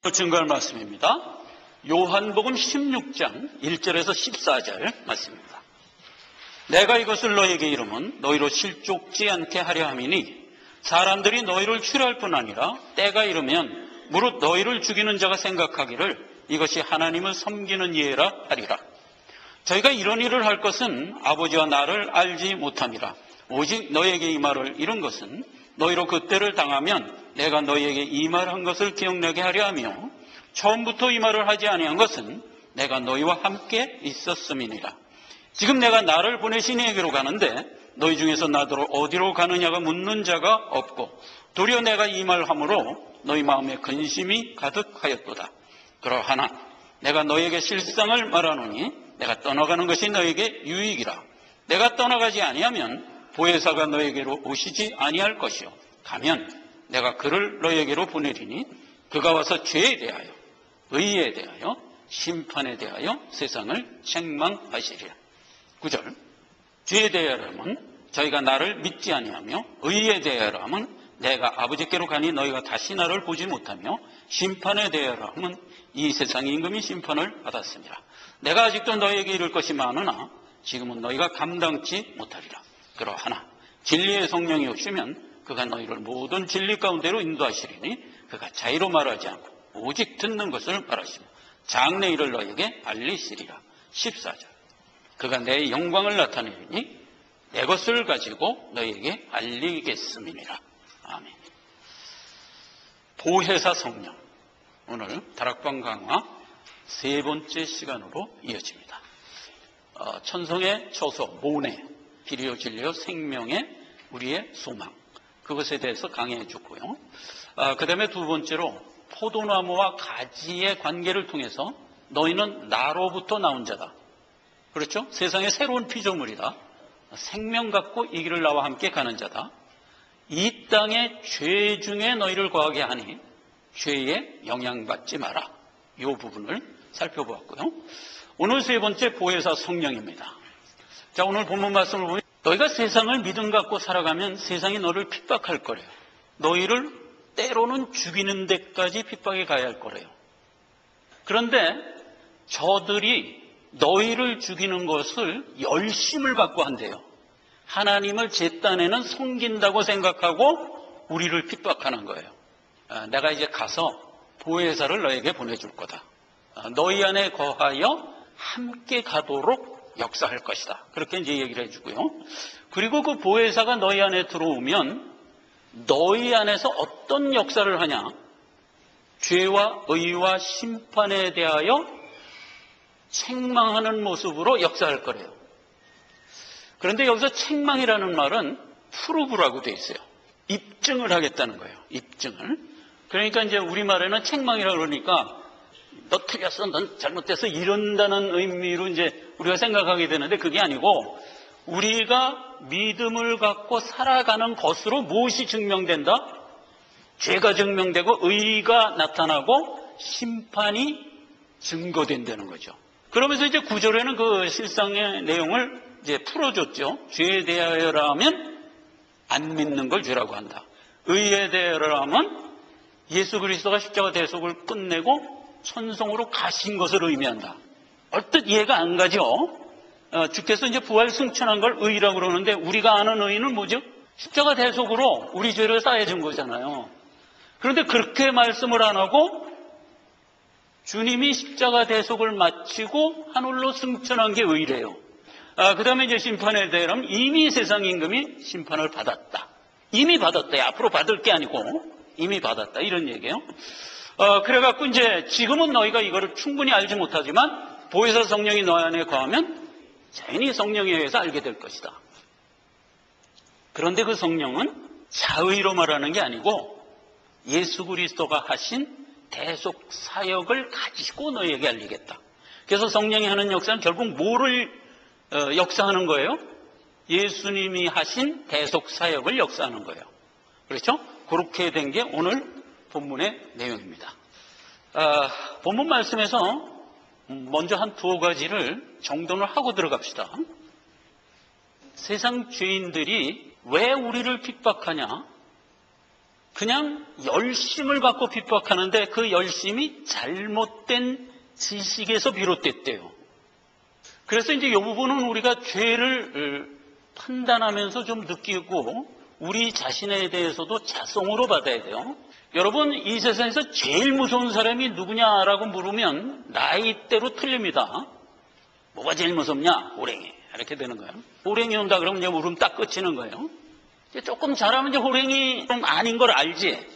증거할 말씀입니다. 요한복음 16장 1절에서 14절 말씀입니다. 내가 이것을 너에게 이름은 너희로 실족지 않게 하려 함이니 사람들이 너희를 추려할 뿐 아니라 때가 이르면 무릇 너희를 죽이는 자가 생각하기를 이것이 하나님을 섬기는 예라 하리라. 저희가 이런 일을 할 것은 아버지와 나를 알지 못함이라. 오직 너에게 이 말을 이룬 것은 너희로 그때를 당하면 내가 너희에게 이 말한 것을 기억나게 하려 하며 처음부터 이 말을 하지 아니한 것은 내가 너희와 함께 있었음이니라. 지금 내가 나를 보내신 이에게로 가는데 너희 중에서 나더러 어디로 가느냐가 묻는 자가 없고 도리어 내가 이 말함으로 너희 마음에 근심이 가득하였도다. 그러하나 내가 너희에게 실상을 말하노니 내가 떠나가는 것이 너희에게 유익이라. 내가 떠나가지 아니하면 보혜사가 너희에게로 오시지 아니할 것이요 가면 내가 그를 너희에게로 보내리니 그가 와서 죄에 대하여 의에 대하여 심판에 대하여 세상을 책망하시리라. 9절 죄에 대하여라면 저희가 나를 믿지 아니하며 의에 대하여라면 내가 아버지께로 가니 너희가 다시 나를 보지 못하며 심판에 대하여라면 이 세상의 임금이 심판을 받았습니다. 내가 아직도 너희에게 이를 것이 많으나 지금은 너희가 감당치 못하리라. 그러하나 진리의 성령이 오시면 그가 너희를 모든 진리 가운데로 인도하시리니 그가 자의로 말하지 않고 오직 듣는 것을 말하시며 장래 일을 너희에게 알리시리라. 14절 그가 내 영광을 나타내리니 내 것을 가지고 너희에게 알리겠음이니라. 아멘. 보혜사 성령, 오늘 다락방 강화 세 번째 시간으로 이어집니다. 천성의 처소 모내 비리오 진리오 생명의 우리의 소망, 그것에 대해서 강의해 줬고요. 그 다음에 두 번째로 포도나무와 가지의 관계를 통해서 너희는 나로부터 나온 자다. 그렇죠? 세상의 새로운 피조물이다. 생명 갖고 이 길을 나와 함께 가는 자다. 이 땅의 죄 중에 너희를 거하게 하니 죄에 영향받지 마라. 이 부분을 살펴보았고요. 오늘 세 번째 보혜사 성령입니다. 자, 오늘 본문 말씀을 보면 너희가 세상을 믿음 갖고 살아가면 세상이 너를 핍박할 거래요. 너희를 때로는 죽이는 데까지 핍박에 가야 할 거래요. 그런데 저들이 너희를 죽이는 것을 열심을 갖고 한대요. 하나님을 제 딴에는 섬긴다고 생각하고 우리를 핍박하는 거예요. 내가 이제 가서 보혜사를 너에게 보내줄 거다. 너희 안에 거하여 함께 가도록 역사할 것이다. 그렇게 이제 얘기를 해주고요. 그리고 그 보혜사가 너희 안에 들어오면 너희 안에서 어떤 역사를 하냐? 죄와 의와 심판에 대하여 책망하는 모습으로 역사할 거래요. 그런데 여기서 책망이라는 말은 프루브라고 돼 있어요. 입증을 하겠다는 거예요. 입증을. 그러니까 이제 우리말에는 책망이라고 그러니까 너 틀렸어, 넌 잘못됐어 이런다는 의미로 이제 우리가 생각하게 되는데 그게 아니고 우리가 믿음을 갖고 살아가는 것으로 무엇이 증명된다? 죄가 증명되고 의가 나타나고 심판이 증거된다는 거죠. 그러면서 이제 9절에는 그 실상의 내용을 이제 풀어줬죠. 죄에 대하여라면 안 믿는 걸 죄라고 한다. 의에 대하여라면 예수 그리스도가 십자가 대속을 끝내고 천성으로 가신 것을 의미한다. 얼뜻 이해가 안 가죠. 주께서 이제 부활 승천한 걸 의라고 그러는데 우리가 아는 의는 뭐죠? 십자가 대속으로 우리 죄를 쌓여준 거잖아요. 그런데 그렇게 말씀을 안 하고 주님이 십자가 대속을 마치고 하늘로 승천한 게 의래요. 그 다음에 이제 심판에 대하면 이미 세상 임금이 심판을 받았다. 이미 받았다. 앞으로 받을 게 아니고 이미 받았다. 이런 얘기예요. 그래갖고 이제 지금은 너희가 이거를 충분히 알지 못하지만 보혜사 성령이 너희 안에 거하면 자연히 성령에 의해서 알게 될 것이다. 그런데 그 성령은 자의로 말하는 게 아니고 예수 그리스도가 하신 대속 사역을 가지고 너희에게 알리겠다. 그래서 성령이 하는 역사는 결국 뭐를 역사하는 거예요? 예수님이 하신 대속 사역을 역사하는 거예요. 그렇죠? 그렇게 된 게 오늘 본문의 내용입니다. 본문 말씀에서 먼저 한 두어 가지를 정돈을 하고 들어갑시다. 세상 죄인들이 왜 우리를 핍박하냐? 그냥 열심을 갖고 핍박하는데 그 열심이 잘못된 지식에서 비롯됐대요. 그래서 이제 이 부분은 우리가 죄를 판단하면서 좀 느끼고 우리 자신에 대해서도 자성으로 받아야 돼요. 여러분, 이 세상에서 제일 무서운 사람이 누구냐라고 물으면 나이대로 틀립니다. 뭐가 제일 무섭냐? 호랭이. 이렇게 되는 거예요. 호랭이 온다 그러면 이제 울음 딱 끝이는 거예요. 이제 조금 잘하면 이제 호랭이 좀 아닌 걸 알지.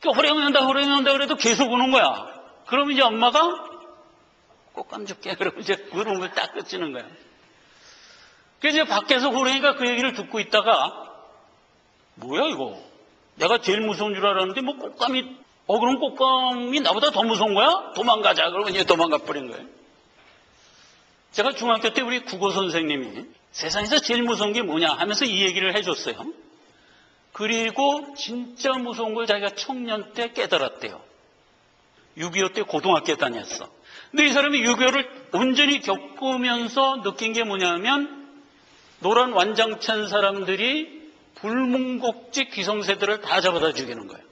호랭이 온다 그래도 계속 우는 거야. 그러면 이제 엄마가 꽃감 줄게. 그러면 이제 울음을 딱 끝이는 거야. 그래서 이제 밖에서 호랭이가 그 얘기를 듣고 있다가 뭐야 이거? 내가 제일 무서운 줄 알았는데 뭐 꽃감이 그럼 꽃감이 나보다 더 무서운 거야? 도망가자. 그러고 이제 도망가 버린 거예요. 제가 중학교 때 우리 국어 선생님이 세상에서 제일 무서운 게 뭐냐 하면서 이 얘기를 해줬어요. 그리고 진짜 무서운 걸 자기가 청년 때 깨달았대요. 6.25 때 고등학교 다녔어. 근데 이 사람이 6.25를 온전히 겪으면서 느낀 게 뭐냐면 노란 완장찬 사람들이 불문곡지 기성세대를 다 잡아다 죽이는 거예요.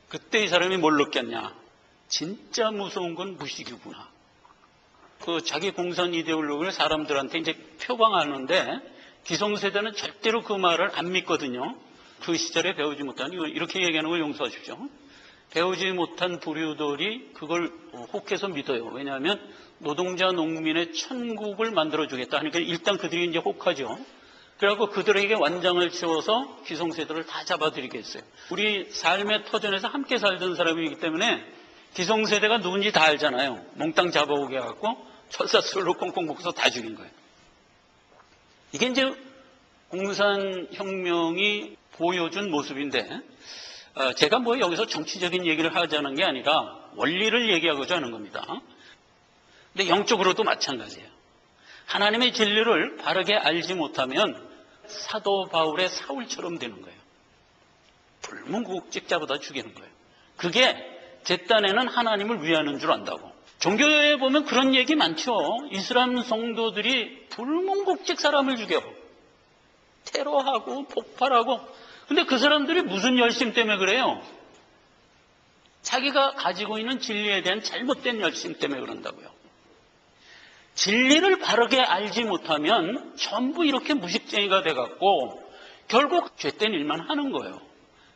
그때 이 사람이 뭘 느꼈냐? 진짜 무서운 건 무식이구나. 그 자기 공산 이데올로기를 사람들한테 이제 표방하는데 기성세대는 절대로 그 말을 안 믿거든요. 그 시절에 배우지 못한, 이렇게 얘기하는 걸 용서하십시오. 배우지 못한 부류들이 그걸 혹해서 믿어요. 왜냐하면 노동자 농민의 천국을 만들어주겠다 하니까 일단 그들이 이제 혹하죠. 그래갖고 그들에게 완장을 치워서 기성세대를 다 잡아들이겠어요. 우리 삶의 터전에서 함께 살던 사람이기 때문에 기성세대가 누군지 다 알잖아요. 몽땅 잡아오게 해갖고 철사슬로 꽁꽁 묶어서 다 죽인 거예요. 이게 이제 공산혁명이 보여준 모습인데 제가 뭐 여기서 정치적인 얘기를 하자는 게 아니라 원리를 얘기하고자 하는 겁니다. 근데 영적으로도 마찬가지예요. 하나님의 진리를 바르게 알지 못하면 사도 바울의 사울처럼 되는 거예요. 불문국직자보다 죽이는 거예요. 그게 제 딴에는 하나님을 위하는 줄 안다고. 종교에 보면 그런 얘기 많죠. 이슬람 성도들이 불문국직 사람을 죽여. 테러하고 폭발하고. 근데 그 사람들이 무슨 열심 때문에 그래요? 자기가 가지고 있는 진리에 대한 잘못된 열심 때문에 그런다고요. 진리를 바르게 알지 못하면 전부 이렇게 무식쟁이가 돼갖고 결국 죄된 일만 하는 거예요.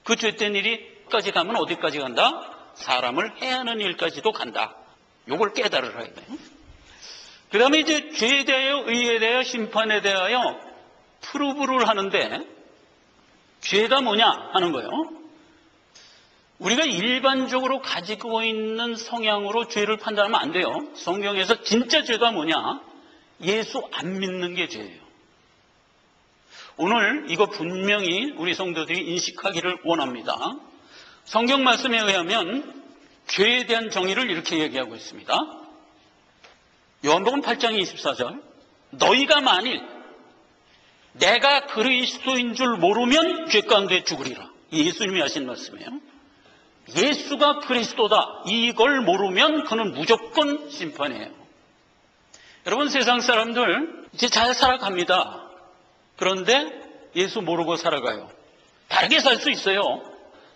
그 죄된 일이까지 가면 어디까지 간다? 사람을 해하는 일까지도 간다. 요걸 깨달으라 해요. 그 다음에 이제 죄에 대하여, 의에 대하여, 심판에 대하여 프루브를 하는데 죄가 뭐냐 하는 거예요. 우리가 일반적으로 가지고 있는 성향으로 죄를 판단하면 안 돼요. 성경에서 진짜 죄가 뭐냐? 예수 안 믿는 게 죄예요. 오늘 이거 분명히 우리 성도들이 인식하기를 원합니다. 성경 말씀에 의하면 죄에 대한 정의를 이렇게 얘기하고 있습니다. 요한복음 8장 24절 너희가 만일 내가 그리스도인 줄 모르면 죄 가운데 죽으리라. 예수님이 하신 말씀이에요. 예수가 그리스도다. 이걸 모르면 그는 무조건 심판이에요. 여러분 세상 사람들 이제 잘 살아갑니다. 그런데 예수 모르고 살아가요. 다르게 살 수 있어요.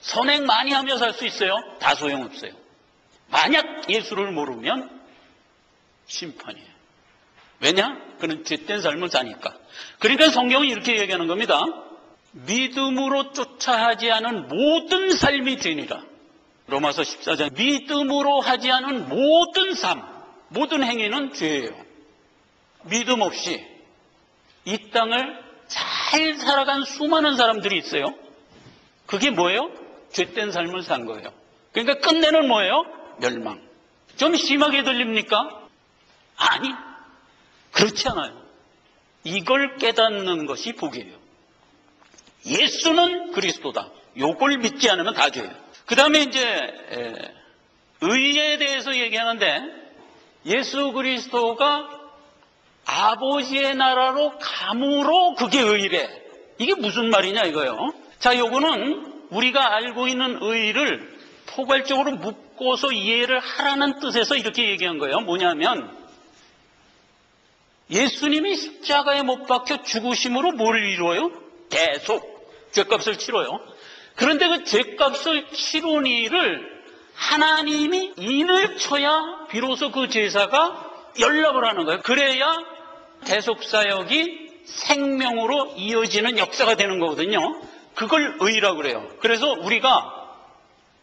선행 많이 하며 살 수 있어요. 다 소용없어요. 만약 예수를 모르면 심판이에요. 왜냐? 그는 죄된 삶을 사니까. 그러니까 성경은 이렇게 얘기하는 겁니다. 믿음으로 쫓아 하지 않은 모든 삶이 죄니라. 로마서 14장 믿음으로 하지 않은 모든 삶, 모든 행위는 죄예요. 믿음 없이 이 땅을 잘 살아간 수많은 사람들이 있어요. 그게 뭐예요? 죄된 삶을 산 거예요. 그러니까 끝내는 뭐예요? 멸망. 좀 심하게 들립니까? 아니, 그렇지 않아요. 이걸 깨닫는 것이 복이에요. 예수는 그리스도다. 요걸 믿지 않으면 다 죄예요. 그 다음에 이제 의에 대해서 얘기하는데 예수 그리스도가 아버지의 나라로 감으로 그게 의래. 이게 무슨 말이냐 이거요. 자, 요거는 우리가 알고 있는 의를 포괄적으로 묶어서 이해를 하라는 뜻에서 이렇게 얘기한 거예요. 뭐냐면 예수님이 십자가에 못 박혀 죽으심으로 뭘 이루어요? 대속, 죄값을 치러요. 그런데 그 죄값을 치른 이를 하나님이 인을 쳐야 비로소 그 제사가 연락을 하는 거예요. 그래야 대속사역이 생명으로 이어지는 역사가 되는 거거든요. 그걸 의라고 그래요. 그래서 우리가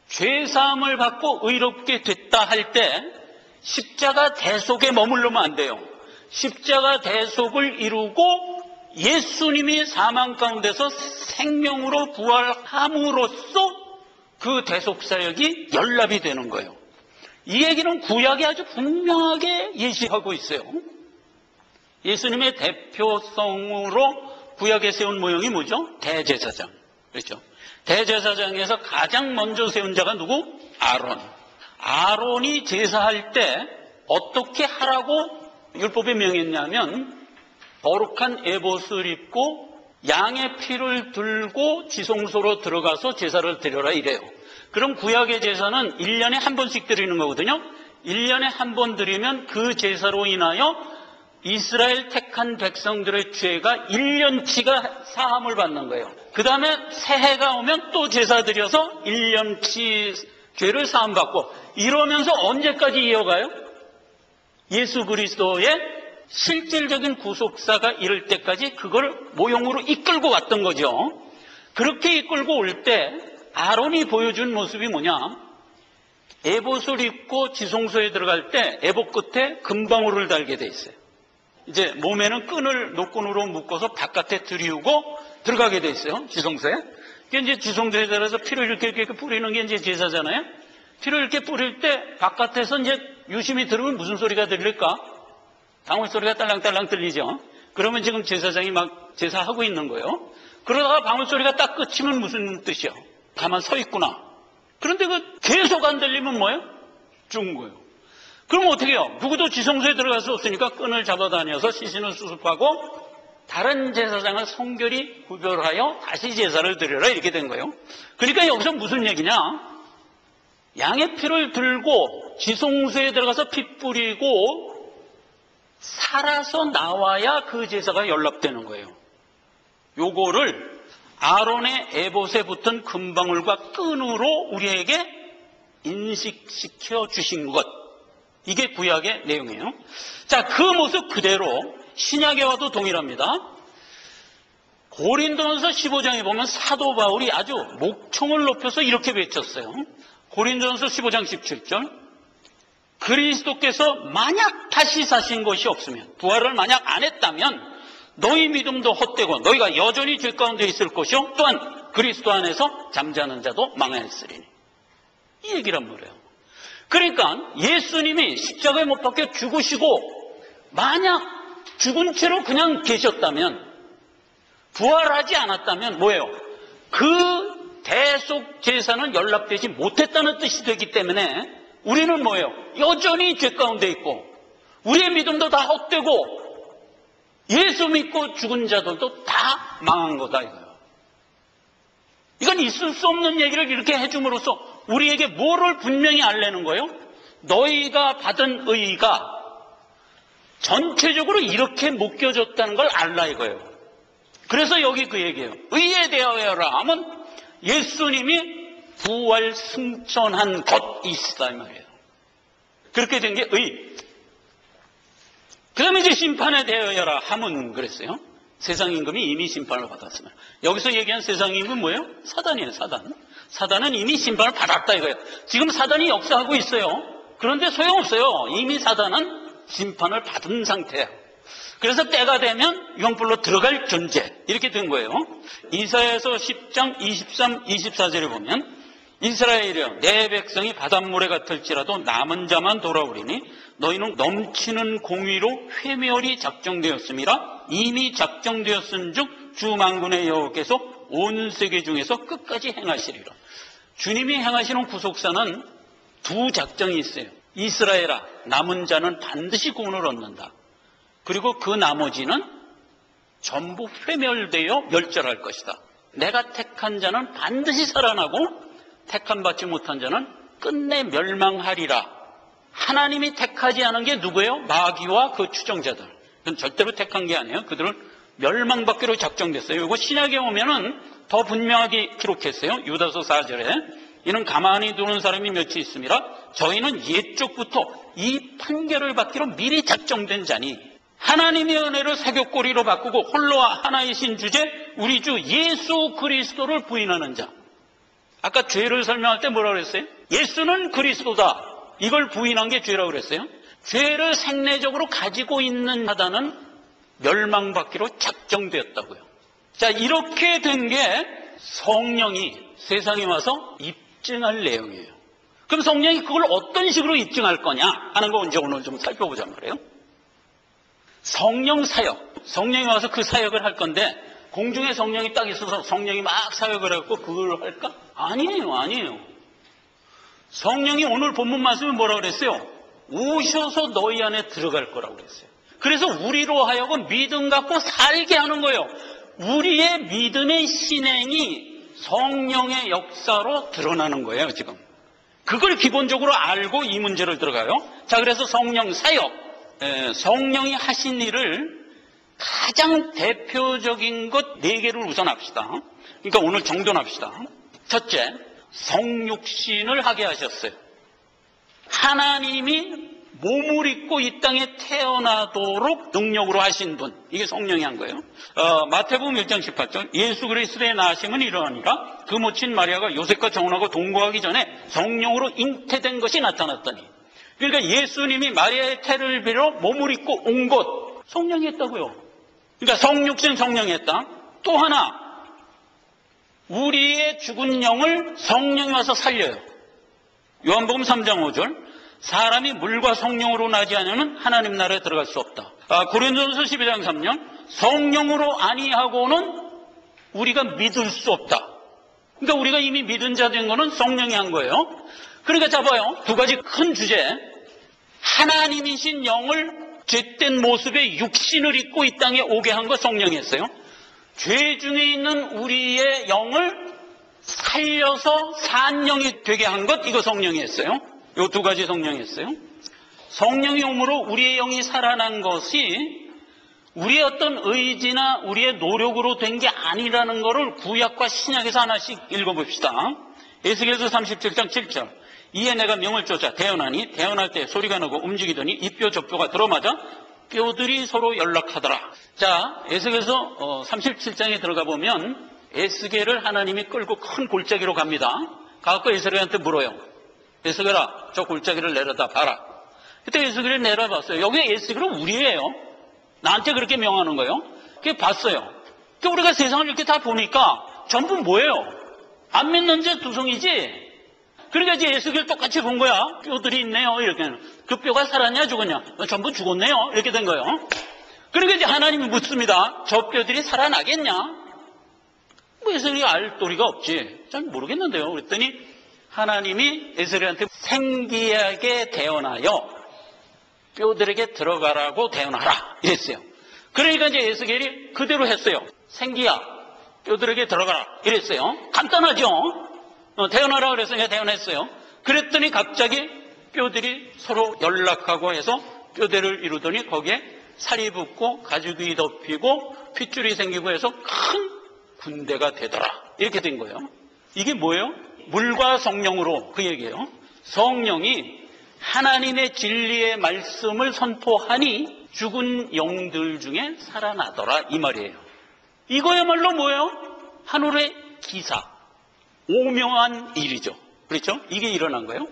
죄사함을 받고 의롭게 됐다 할 때 십자가 대속에 머물르면 안 돼요. 십자가 대속을 이루고 예수님이 사망 가운데서 생명으로 부활함으로써 그 대속사역이 연락이 되는 거예요. 이 얘기는 구약이 아주 분명하게 예시하고 있어요. 예수님의 대표성으로 구약에 세운 모형이 뭐죠? 대제사장. 그렇죠? 대제사장에서 가장 먼저 세운 자가 누구? 아론. 아론이 제사할 때 어떻게 하라고 율법에 명했냐면 거룩한 에봇을 입고 양의 피를 들고 지성소로 들어가서 제사를 드려라 이래요. 그럼 구약의 제사는 1년에 한 번씩 드리는 거거든요. 1년에 한 번 드리면 그 제사로 인하여 이스라엘 택한 백성들의 죄가 1년치가 사함을 받는 거예요. 그 다음에 새해가 오면 또 제사 드려서 1년치 죄를 사함받고 이러면서 언제까지 이어가요? 예수 그리스도의 실질적인 구속사가 이를 때까지 그걸 모형으로 이끌고 왔던 거죠. 그렇게 이끌고 올 때 아론이 보여준 모습이 뭐냐? 에봇을 입고 지성소에 들어갈 때 에봇 끝에 금방울을 달게 돼 있어요. 이제 몸에는 끈을 노끈으로 묶어서 바깥에 들이우고 들어가게 돼 있어요. 지성소에. 그게 이제 지성소에 들어가서 피를 이렇게 뿌리는 게 이제 제사잖아요. 피를 이렇게 뿌릴 때 바깥에서 이제 유심히 들으면 무슨 소리가 들릴까? 방울 소리가 딸랑딸랑 들리죠. 그러면 지금 제사장이 막 제사하고 있는 거예요. 그러다가 방울 소리가 딱 끝이면 무슨 뜻이야? 가만 서 있구나. 그런데 그 계속 안 들리면 뭐예요? 죽은 거예요. 그럼 어떻게 해요? 누구도 지성소에 들어갈 수 없으니까 끈을 잡아다녀서 시신을 수습하고 다른 제사장을 성결히 구별하여 다시 제사를 드려라 이렇게 된 거예요. 그러니까 여기서 무슨 얘기냐? 양의 피를 들고 지성소에 들어가서 피 뿌리고 살아서 나와야 그 제사가 연락되는 거예요. 요거를 아론의 에봇에 붙은 금방울과 끈으로 우리에게 인식시켜 주신 것. 이게 구약의 내용이에요. 자, 그 모습 그대로 신약에 와도 동일합니다. 고린도전서 15장에 보면 사도 바울이 아주 목청을 높여서 이렇게 외쳤어요. 고린도전서 15장 17절. 그리스도께서 만약 다시 사신 것이 없으면, 부활을 만약 안 했다면 너희 믿음도 헛되고 너희가 여전히 죄 가운데 있을 것이요 또한 그리스도 안에서 잠자는 자도 망하였으리니. 이 얘기란 말이에요. 그러니까 예수님이 십자가에 못 박혀 죽으시고 만약 죽은 채로 그냥 계셨다면, 부활하지 않았다면 뭐예요? 그 대속 제사는 연락되지 못했다는 뜻이 되기 때문에 우리는 뭐예요? 여전히 죄 가운데 있고 우리의 믿음도 다 헛되고 예수 믿고 죽은 자들도 다 망한 거다 이거예요. 이건 있을 수 없는 얘기를 이렇게 해줌으로써 우리에게 뭐를 분명히 알려는 거예요? 너희가 받은 의가 전체적으로 이렇게 묶여졌다는 걸 알라 이거예요. 그래서 여기 그 얘기예요. 의에 대하여라 하면 예수님이 부활 승천한 것이시다 이 말이에요. 그렇게 된 게 의. 그 다음에 이제 심판에 대하여라 하면 그랬어요. 세상 임금이 이미 심판을 받았으면. 여기서 얘기한 세상 임금은 뭐예요? 사단이에요. 사단. 사단은 이미 심판을 받았다 이거예요. 지금 사단이 역사하고 있어요. 그런데 소용없어요. 이미 사단은 심판을 받은 상태예요. 그래서 때가 되면 영불로 들어갈 존재 이렇게 된 거예요. 이사야서 10장 23, 24절에 보면 이스라엘이여 내 백성이 바닷모래 같을지라도 남은 자만 돌아오리니 너희는 넘치는 공의로 회멸이 작정되었음이라. 이미 작정되었은즉 주 만군의 여호와께서 온 세계 중에서 끝까지 행하시리라. 주님이 행하시는 구속사는 두 작정이 있어요. 이스라엘아 남은 자는 반드시 구원을 얻는다. 그리고 그 나머지는 전부 회멸되어 멸절할 것이다. 내가 택한 자는 반드시 살아나고 택함 받지 못한 자는 끝내 멸망하리라. 하나님이 택하지 않은 게 누구예요? 마귀와 그 추종자들. 그건 절대로 택한 게 아니에요. 그들은 멸망받기로 작정됐어요. 이거 신약에 오면은 더 분명하게 기록했어요. 유다서 4절에 이는 가만히 두는 사람이 몇이 있음이라 저희는 옛적부터 이 판결을 받기로 미리 작정된 자니 하나님의 은혜를 사교꼬리로 바꾸고 홀로 하나이신 주제 우리 주 예수 그리스도를 부인하는 자. 아까 죄를 설명할 때 뭐라고 그랬어요? 예수는 그리스도다. 이걸 부인한 게 죄라고 그랬어요. 죄를 생내적으로 가지고 있는 자다는 멸망받기로 작정되었다고요. 자, 이렇게 된 게 성령이 세상에 와서 입증할 내용이에요. 그럼 성령이 그걸 어떤 식으로 입증할 거냐 하는 거 이제 오늘 좀 살펴보자 말이에요. 성령 사역. 성령이 와서 그 사역을 할 건데 공중에 성령이 딱 있어서 성령이 막 사역을 하고 그걸 할까? 아니에요. 성령이 오늘 본문 말씀에 뭐라고 그랬어요? 오셔서 너희 안에 들어갈 거라고 그랬어요. 그래서 우리로 하여금 믿음 갖고 살게 하는 거예요. 우리의 믿음의 신행이 성령의 역사로 드러나는 거예요, 지금. 그걸 기본적으로 알고 이 문제를 들어가요. 자, 그래서 성령 사역, 성령이 하신 일을 가장 대표적인 것 4개를 우선 합시다. 그러니까 오늘 정돈합시다. 첫째, 성육신을 하게 하셨어요. 하나님이 몸을 입고 이 땅에 태어나도록 능력으로 하신 분, 이게 성령이 한 거예요. 마태복음 1장 18절 예수 그리스도의 나심은 이러하니라 그 모친 마리아가 요셉과 정혼하고 동거하기 전에 성령으로 잉태된 것이 나타났더니. 그러니까 예수님이 마리아의 태를 빌어 몸을 입고 온 것 성령이 했다고요. 그러니까 성육신 성령이 했다. 또 하나, 우리의 죽은 영을 성령이 와서 살려요. 요한복음 3장 5절 사람이 물과 성령으로 나지 않으면 하나님 나라에 들어갈 수 없다. 고린도전서 12장 3절 성령으로 아니하고는 우리가 믿을 수 없다. 그러니까 우리가 이미 믿은 자 된 거는 성령이 한 거예요. 그러니까 잡아요. 두 가지 큰 주제. 하나님이신 영을 죄된 모습의 육신을 입고 이 땅에 오게 한 거 성령이 했어요. 죄 중에 있는 우리의 영을 살려서 산 영이 되게 한 것, 이거 성령이 했어요. 이 두 가지 성령이 했어요. 성령이 오므로 우리의 영이 살아난 것이 우리의 어떤 의지나 우리의 노력으로 된 게 아니라는 것을 구약과 신약에서 하나씩 읽어봅시다. 에스겔서 37장 7절 이에 내가 명을 쫓아 대언하니 대언할 때 소리가 나고 움직이더니 이 뼈 저 뼈가 들어맞아 뼈들이 서로 연락하더라. 자, 에스겔서 37장에 들어가 보면 에스겔을 하나님이 끌고 큰 골짜기로 갑니다. 가서 에스겔한테 물어요. 에스겔아, 저 골짜기를 내려다 봐라. 그때 에스겔이 내려봤어요. 여기 에스겔은 우리예요. 나한테 그렇게 명하는 거예요. 그게 봤어요. 그 우리가 세상을 이렇게 다 보니까 전부 뭐예요? 안 믿는 자 두성이지. 그러니까 이제 에스겔 똑같이 본 거야. 뼈들이 있네요. 이렇게. 그 뼈가 살았냐 죽었냐? 전부 죽었네요. 이렇게 된 거예요. 그러니까 이제 하나님이 묻습니다. 저 뼈들이 살아나겠냐? 뭐 에스겔이 알 도리가 없지. 잘 모르겠는데요. 그랬더니 하나님이 에스겔한테 생기하게 대언하여 뼈들에게 들어가라고 대언하라 이랬어요. 그러니까 이제 에스겔이 그대로 했어요. 생기야 뼈들에게 들어가라 이랬어요. 간단하죠. 대언하라 그랬으니까 대언했어요. 그랬더니 갑자기 뼈들이 서로 연락하고 해서 뼈대를 이루더니 거기에 살이 붙고 가죽이 덮이고 핏줄이 생기고 해서 큰 군대가 되더라. 이렇게 된 거예요. 이게 뭐예요? 물과 성령으로 그 얘기예요. 성령이 하나님의 진리의 말씀을 선포하니 죽은 영들 중에 살아나더라 이 말이에요. 이거야말로 뭐예요? 하늘의 기사, 오명한 일이죠. 그렇죠? 이게 일어난 거예요.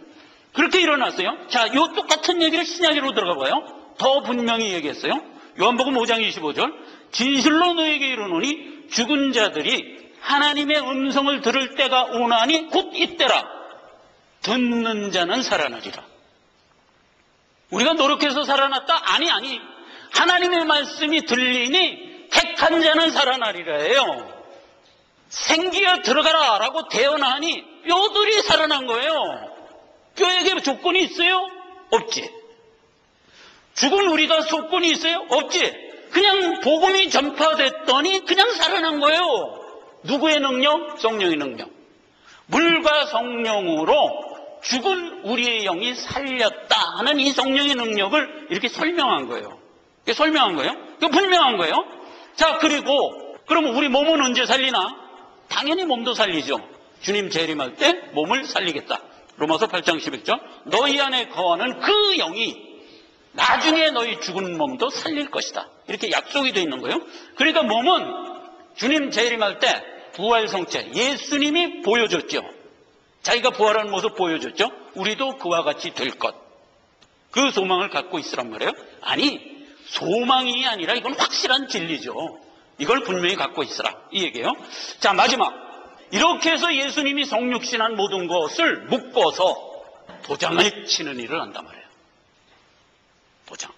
그렇게 일어났어요. 자, 이 똑같은 얘기를 신약으로 들어가 봐요. 더 분명히 얘기했어요. 요한복음 5장 25절 진실로 너에게 이르노니 죽은 자들이 하나님의 음성을 들을 때가 오나니 곧 이때라. 듣는 자는 살아나리라. 우리가 노력해서 살아났다? 아니. 하나님의 말씀이 들리니 택한 자는 살아나리라예요. 생기야 들어가라 라고 대언하니 뼈들이 살아난 거예요. 뼈에게 조건이 있어요? 없지. 죽은 우리가 조건이 있어요? 없지. 그냥 복음이 전파됐더니 그냥 살아난 거예요. 누구의 능력? 성령의 능력. 물과 성령으로 죽은 우리의 영이 살렸다 하는 이 성령의 능력을 이렇게 설명한 거예요. 이게 설명한 거예요. 이거 분명한 거예요. 자, 그리고 그러면 우리 몸은 언제 살리나? 당연히 몸도 살리죠. 주님 재림할 때 몸을 살리겠다. 로마서 8장 11절. 너희 안에 거하는 그 영이 나중에 너희 죽은 몸도 살릴 것이다. 이렇게 약속이 되어 있는 거예요. 그러니까 몸은 주님 재림할 때 부활 성체, 예수님이 보여줬죠. 자기가 부활하는 모습 보여줬죠. 우리도 그와 같이 될 것. 그 소망을 갖고 있으란 말이에요. 아니, 소망이 아니라 이건 확실한 진리죠. 이걸 분명히 갖고 있으라. 이 얘기예요. 자, 마지막. 이렇게 해서 예수님이 성육신한 모든 것을 묶어서 도장을 치는 일을 한단 말이에요. 도장.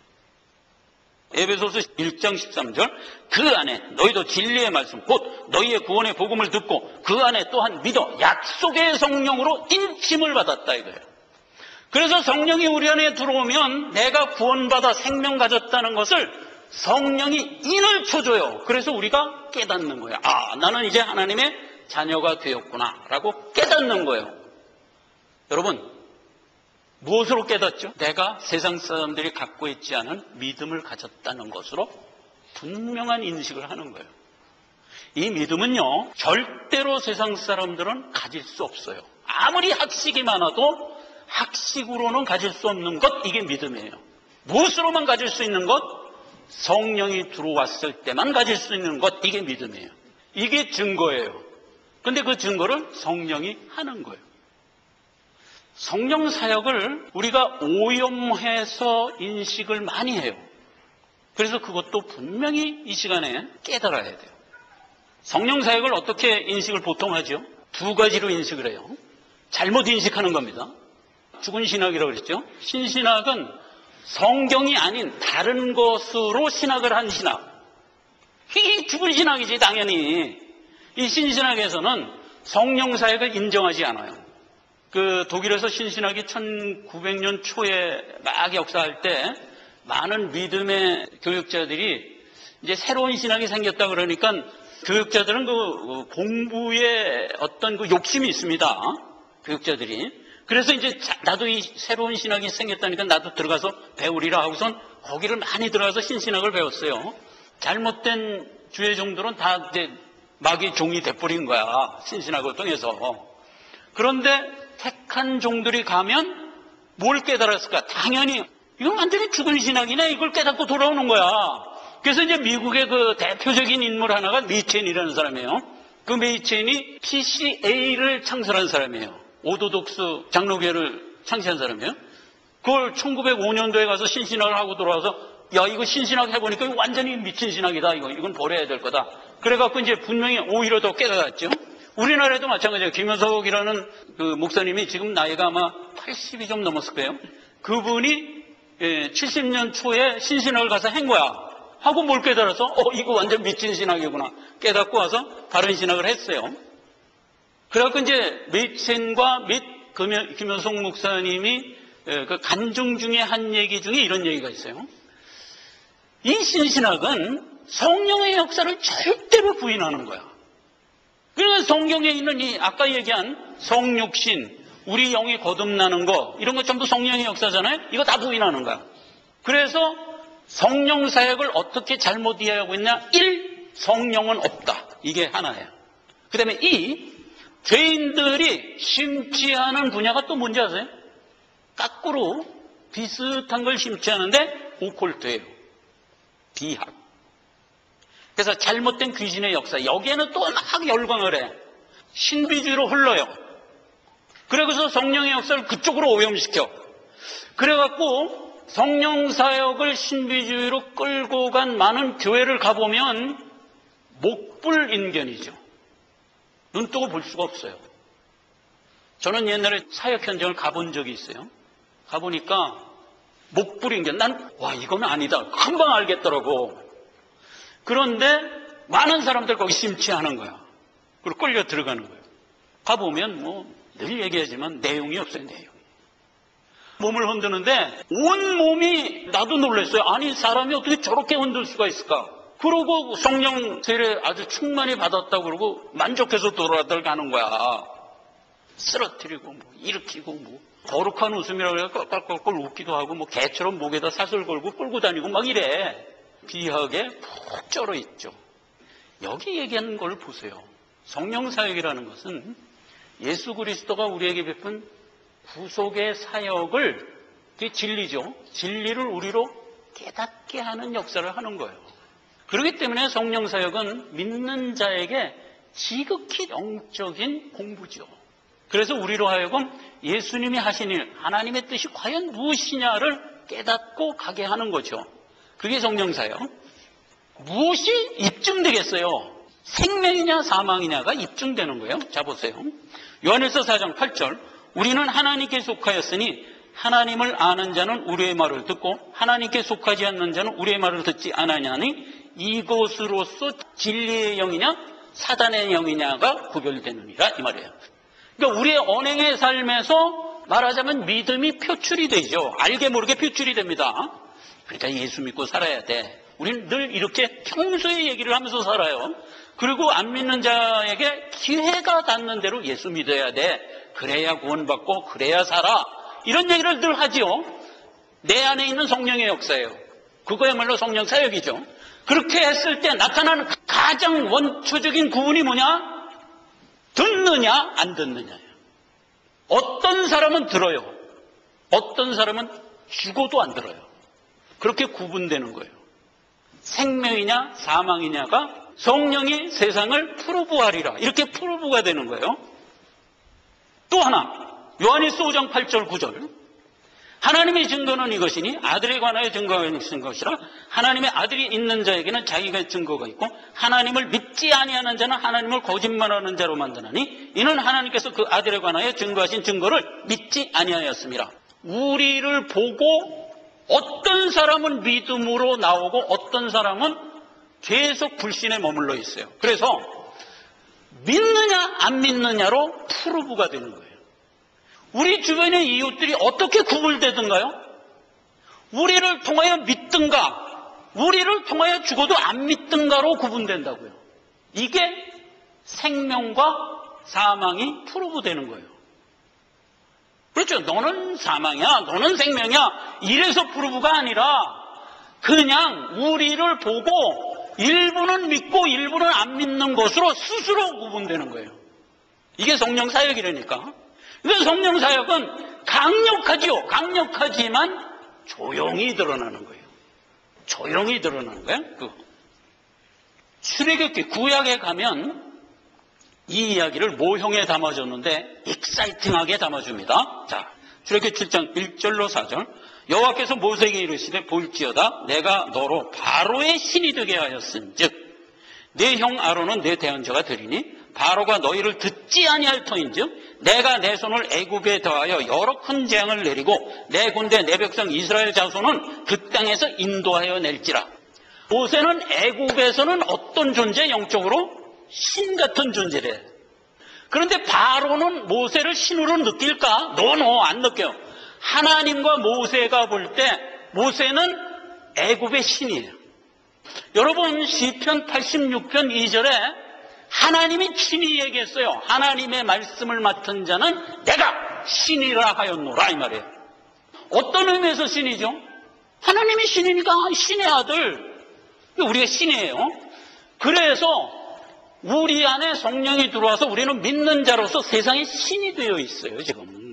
에베소서 1장 13절. 그 안에 너희도 진리의 말씀 곧 너희의 구원의 복음을 듣고 그 안에 또한 믿어 약속의 성령으로 인침을 받았다 이거예요. 그래서 성령이 우리 안에 들어오면 내가 구원받아 생명 가졌다는 것을 성령이 인을 쳐줘요. 그래서 우리가 깨닫는 거예요. 아, 나는 이제 하나님의 자녀가 되었구나 라고 깨닫는 거예요. 여러분, 무엇으로 깨닫죠? 내가 세상 사람들이 갖고 있지 않은 믿음을 가졌다는 것으로 분명한 인식을 하는 거예요. 이 믿음은요, 절대로 세상 사람들은 가질 수 없어요. 아무리 학식이 많아도 학식으로는 가질 수 없는 것, 이게 믿음이에요. 무엇으로만 가질 수 있는 것? 성령이 들어왔을 때만 가질 수 있는 것, 이게 믿음이에요. 이게 증거예요. 근데 그 증거를 성령이 하는 거예요. 성령 사역을 우리가 오염해서 인식을 많이 해요. 그래서 그것도 분명히 이 시간에 깨달아야 돼요. 성령 사역을 어떻게 인식을 보통 하죠? 두 가지로 인식을 해요. 잘못 인식하는 겁니다. 죽은 신학이라고 그랬죠. 신신학은 성경이 아닌 다른 것으로 신학을 한 신학. 이게 죽은 신학이지 당연히. 이 신신학에서는 성령 사역을 인정하지 않아요. 그 독일에서 신신학이 1900년 초에 막 역사할 때 많은 믿음의 교육자들이 이제 새로운 신학이 생겼다 그러니까 교육자들은 그 공부에 어떤 그 욕심이 있습니다. 교육자들이. 그래서 이제 나도 이 새로운 신학이 생겼다니까 나도 들어가서 배우리라 하고선 거기를 많이 들어가서 신신학을 배웠어요. 잘못된 주의 종들은 다 이제 마귀 종이 돼버린 거야. 신신학을 통해서. 그런데 택한 종들이 가면 뭘 깨달았을까? 당연히 이건 완전히 죽은 신학이네. 이걸 깨닫고 돌아오는 거야. 그래서 이제 미국의 그 대표적인 인물 하나가 메이첸이라는 사람이에요. 그 메이첸이 PCA를 창설한 사람이에요. 오도독스 장로교회를 창시한 사람이에요. 그걸 1905년도에 가서 신신학을 하고 돌아와서 야, 이거 신신학 해보니까 이거 완전히 미친 신학이다. 이건 버려야 될 거다. 그래갖고 이제 분명히 오히려 더 깨달았죠. 우리나라에도 마찬가지예요. 김현석이라는 그 목사님이 지금 나이가 아마 80이 좀 넘었을 거예요. 그분이 70년 초에 신신학을 가서 한 거야. 하고 뭘 깨달아서 이거 완전 미친 신학이구나. 깨닫고 와서 다른 신학을 했어요. 그래갖고 이제 메이첸과 및 김현석 목사님이 그 간증 중에 한 얘기 중에 이런 얘기가 있어요. 이 신신학은 성령의 역사를 절대로 부인하는 거야. 그러니까 성경에 있는 이 아까 얘기한 성육신, 우리 영이 거듭나는 거 이런 거 전부 성령의 역사잖아요. 이거 다 부인하는 거야. 그래서 성령 사역을 어떻게 잘못 이해하고 있냐? 1. 성령은 없다. 이게 하나예요. 그 다음에 2. 죄인들이 심취하는 분야가 또 뭔지 아세요? 거꾸로 비슷한 걸 심취하는데 오컬트예요. 비학. 그래서 잘못된 귀신의 역사, 여기에는 또 막 열광을 해. 신비주의로 흘러요. 그래서 성령의 역사를 그쪽으로 오염시켜. 그래갖고 성령 사역을 신비주의로 끌고 간 많은 교회를 가보면 목불인견이죠. 눈 뜨고 볼 수가 없어요. 저는 옛날에 사역 현장을 가본 적이 있어요. 가보니까 목불인견. 와, 이건 아니다. 금방 알겠더라고. 그런데 많은 사람들 거기 심취하는 거야. 그리고 끌려 들어가는 거예요. 가보면 늘 얘기하지만 내용이 없어요. 내용이. 몸을 흔드는데 온 몸이 나도 놀랐어요. 아니 사람이 어떻게 저렇게 흔들 수가 있을까? 그러고 성령 세례 아주 충만히 받았다고 그러고 만족해서 돌아들 가는 거야. 쓰러뜨리고 일으키고 거룩한 웃음이라고 해서 껄껄껄 웃기도 하고 개처럼 목에다 사슬 걸고 끌고 다니고 막 이래. 비하게 푹 쩔어 있죠. 여기 얘기하는 걸 보세요. 성령 사역이라는 것은 예수 그리스도가 우리에게 베푼 구속의 사역을, 그게 진리죠. 진리를 우리로 깨닫게 하는 역사를 하는 거예요. 그렇기 때문에 성령 사역은 믿는 자에게 지극히 영적인 공부죠. 그래서 우리로 하여금 예수님이 하신 일, 하나님의 뜻이 과연 무엇이냐를 깨닫고 가게 하는 거죠. 그게 성령 사역. 무엇이 입증되겠어요? 생명이냐 사망이냐가 입증되는 거예요. 자, 보세요. 요한일서 4장 8절. 우리는 하나님께 속하였으니 하나님을 아는 자는 우리의 말을 듣고 하나님께 속하지 않는 자는 우리의 말을 듣지 않으냐니 이것으로서 진리의 영이냐 사단의 영이냐가 구별되느니라, 이 말이에요. 그러니까 우리의 언행의 삶에서 말하자면 믿음이 표출이 되죠. 알게 모르게 표출이 됩니다. 그러니까 예수 믿고 살아야 돼. 우리는 늘 이렇게 평소에 얘기를 하면서 살아요. 그리고 안 믿는 자에게 기회가 닿는 대로 예수 믿어야 돼. 그래야 구원받고 그래야 살아. 이런 얘기를 늘 하지요. 내 안에 있는 성령의 역사예요. 그거야말로 성령 사역이죠. 그렇게 했을 때 나타나는 가장 원초적인 구분이 뭐냐? 듣느냐 안 듣느냐예요. 어떤 사람은 들어요. 어떤 사람은 죽어도 안 들어요. 그렇게 구분되는 거예요. 생명이냐 사망이냐가 성령이 세상을 프로브하리라, 이렇게 프로브가 되는 거예요. 또 하나, 요한일서 5장 8절 9절. 하나님의 증거는 이것이니 아들에 관하여 증거가 있는 것이라. 하나님의 아들이 있는 자에게는 자기가 증거가 있고 하나님을 믿지 아니하는 자는 하나님을 거짓말하는 자로 만드나니 이는 하나님께서 그 아들에 관하여 증거하신 증거를 믿지 아니하였습니다. 우리를 보고 어떤 사람은 믿음으로 나오고 어떤 사람은 계속 불신에 머물러 있어요. 그래서 믿느냐 안 믿느냐로 프로브가 되는 거예요. 우리 주변의 이웃들이 어떻게 구분되든가요? 우리를 통하여 믿든가 우리를 통하여 죽어도 안 믿든가로 구분된다고요. 이게 생명과 사망이 프로브되는 거예요. 그렇죠. 너는 사망이야, 너는 생명이야, 이래서 프로브가 아니라 그냥 우리를 보고 일부는 믿고 일부는 안 믿는 것으로 스스로 구분되는 거예요. 이게 성령 사역이라니까. 그래서 성령 사역은 강력하지요. 강력하지만 조용히 드러나는 거예요. 조용히 드러나는 거예요. 출애굽기 구약에 가면 이 이야기를 모형에 담아줬는데 익사이팅하게 담아줍니다. 자, 출애굽기 7장 1절로 4절. 여호와께서 모세에게 이르시되 볼지어다 내가 너로 바로의 신이 되게 하였은즉 내 형 아론은 내 대언자가 되리니 바로가 너희를 듣지 아니할 터인즉 내가 내 손을 애굽에 더하여 여러 큰 재앙을 내리고 내 군대 내 백성 이스라엘 자손은 그 땅에서 인도하여 낼지라. 모세는 애굽에서는 어떤 존재? 영적으로 신 같은 존재래. 그런데 바로는 모세를 신으로 느낄까? 안 느껴요. 하나님과 모세가 볼 때 모세는 애굽의 신이에요. 여러분 시편 86편 2절에 하나님이 친히 얘기했어요. 하나님의 말씀을 맡은 자는 내가 신이라 하였노라, 이 말이에요. 어떤 의미에서 신이죠? 하나님이 신이니까 신의 아들, 우리가 신이에요. 그래서 우리 안에 성령이 들어와서 우리는 믿는 자로서 세상에 신이 되어 있어요. 지금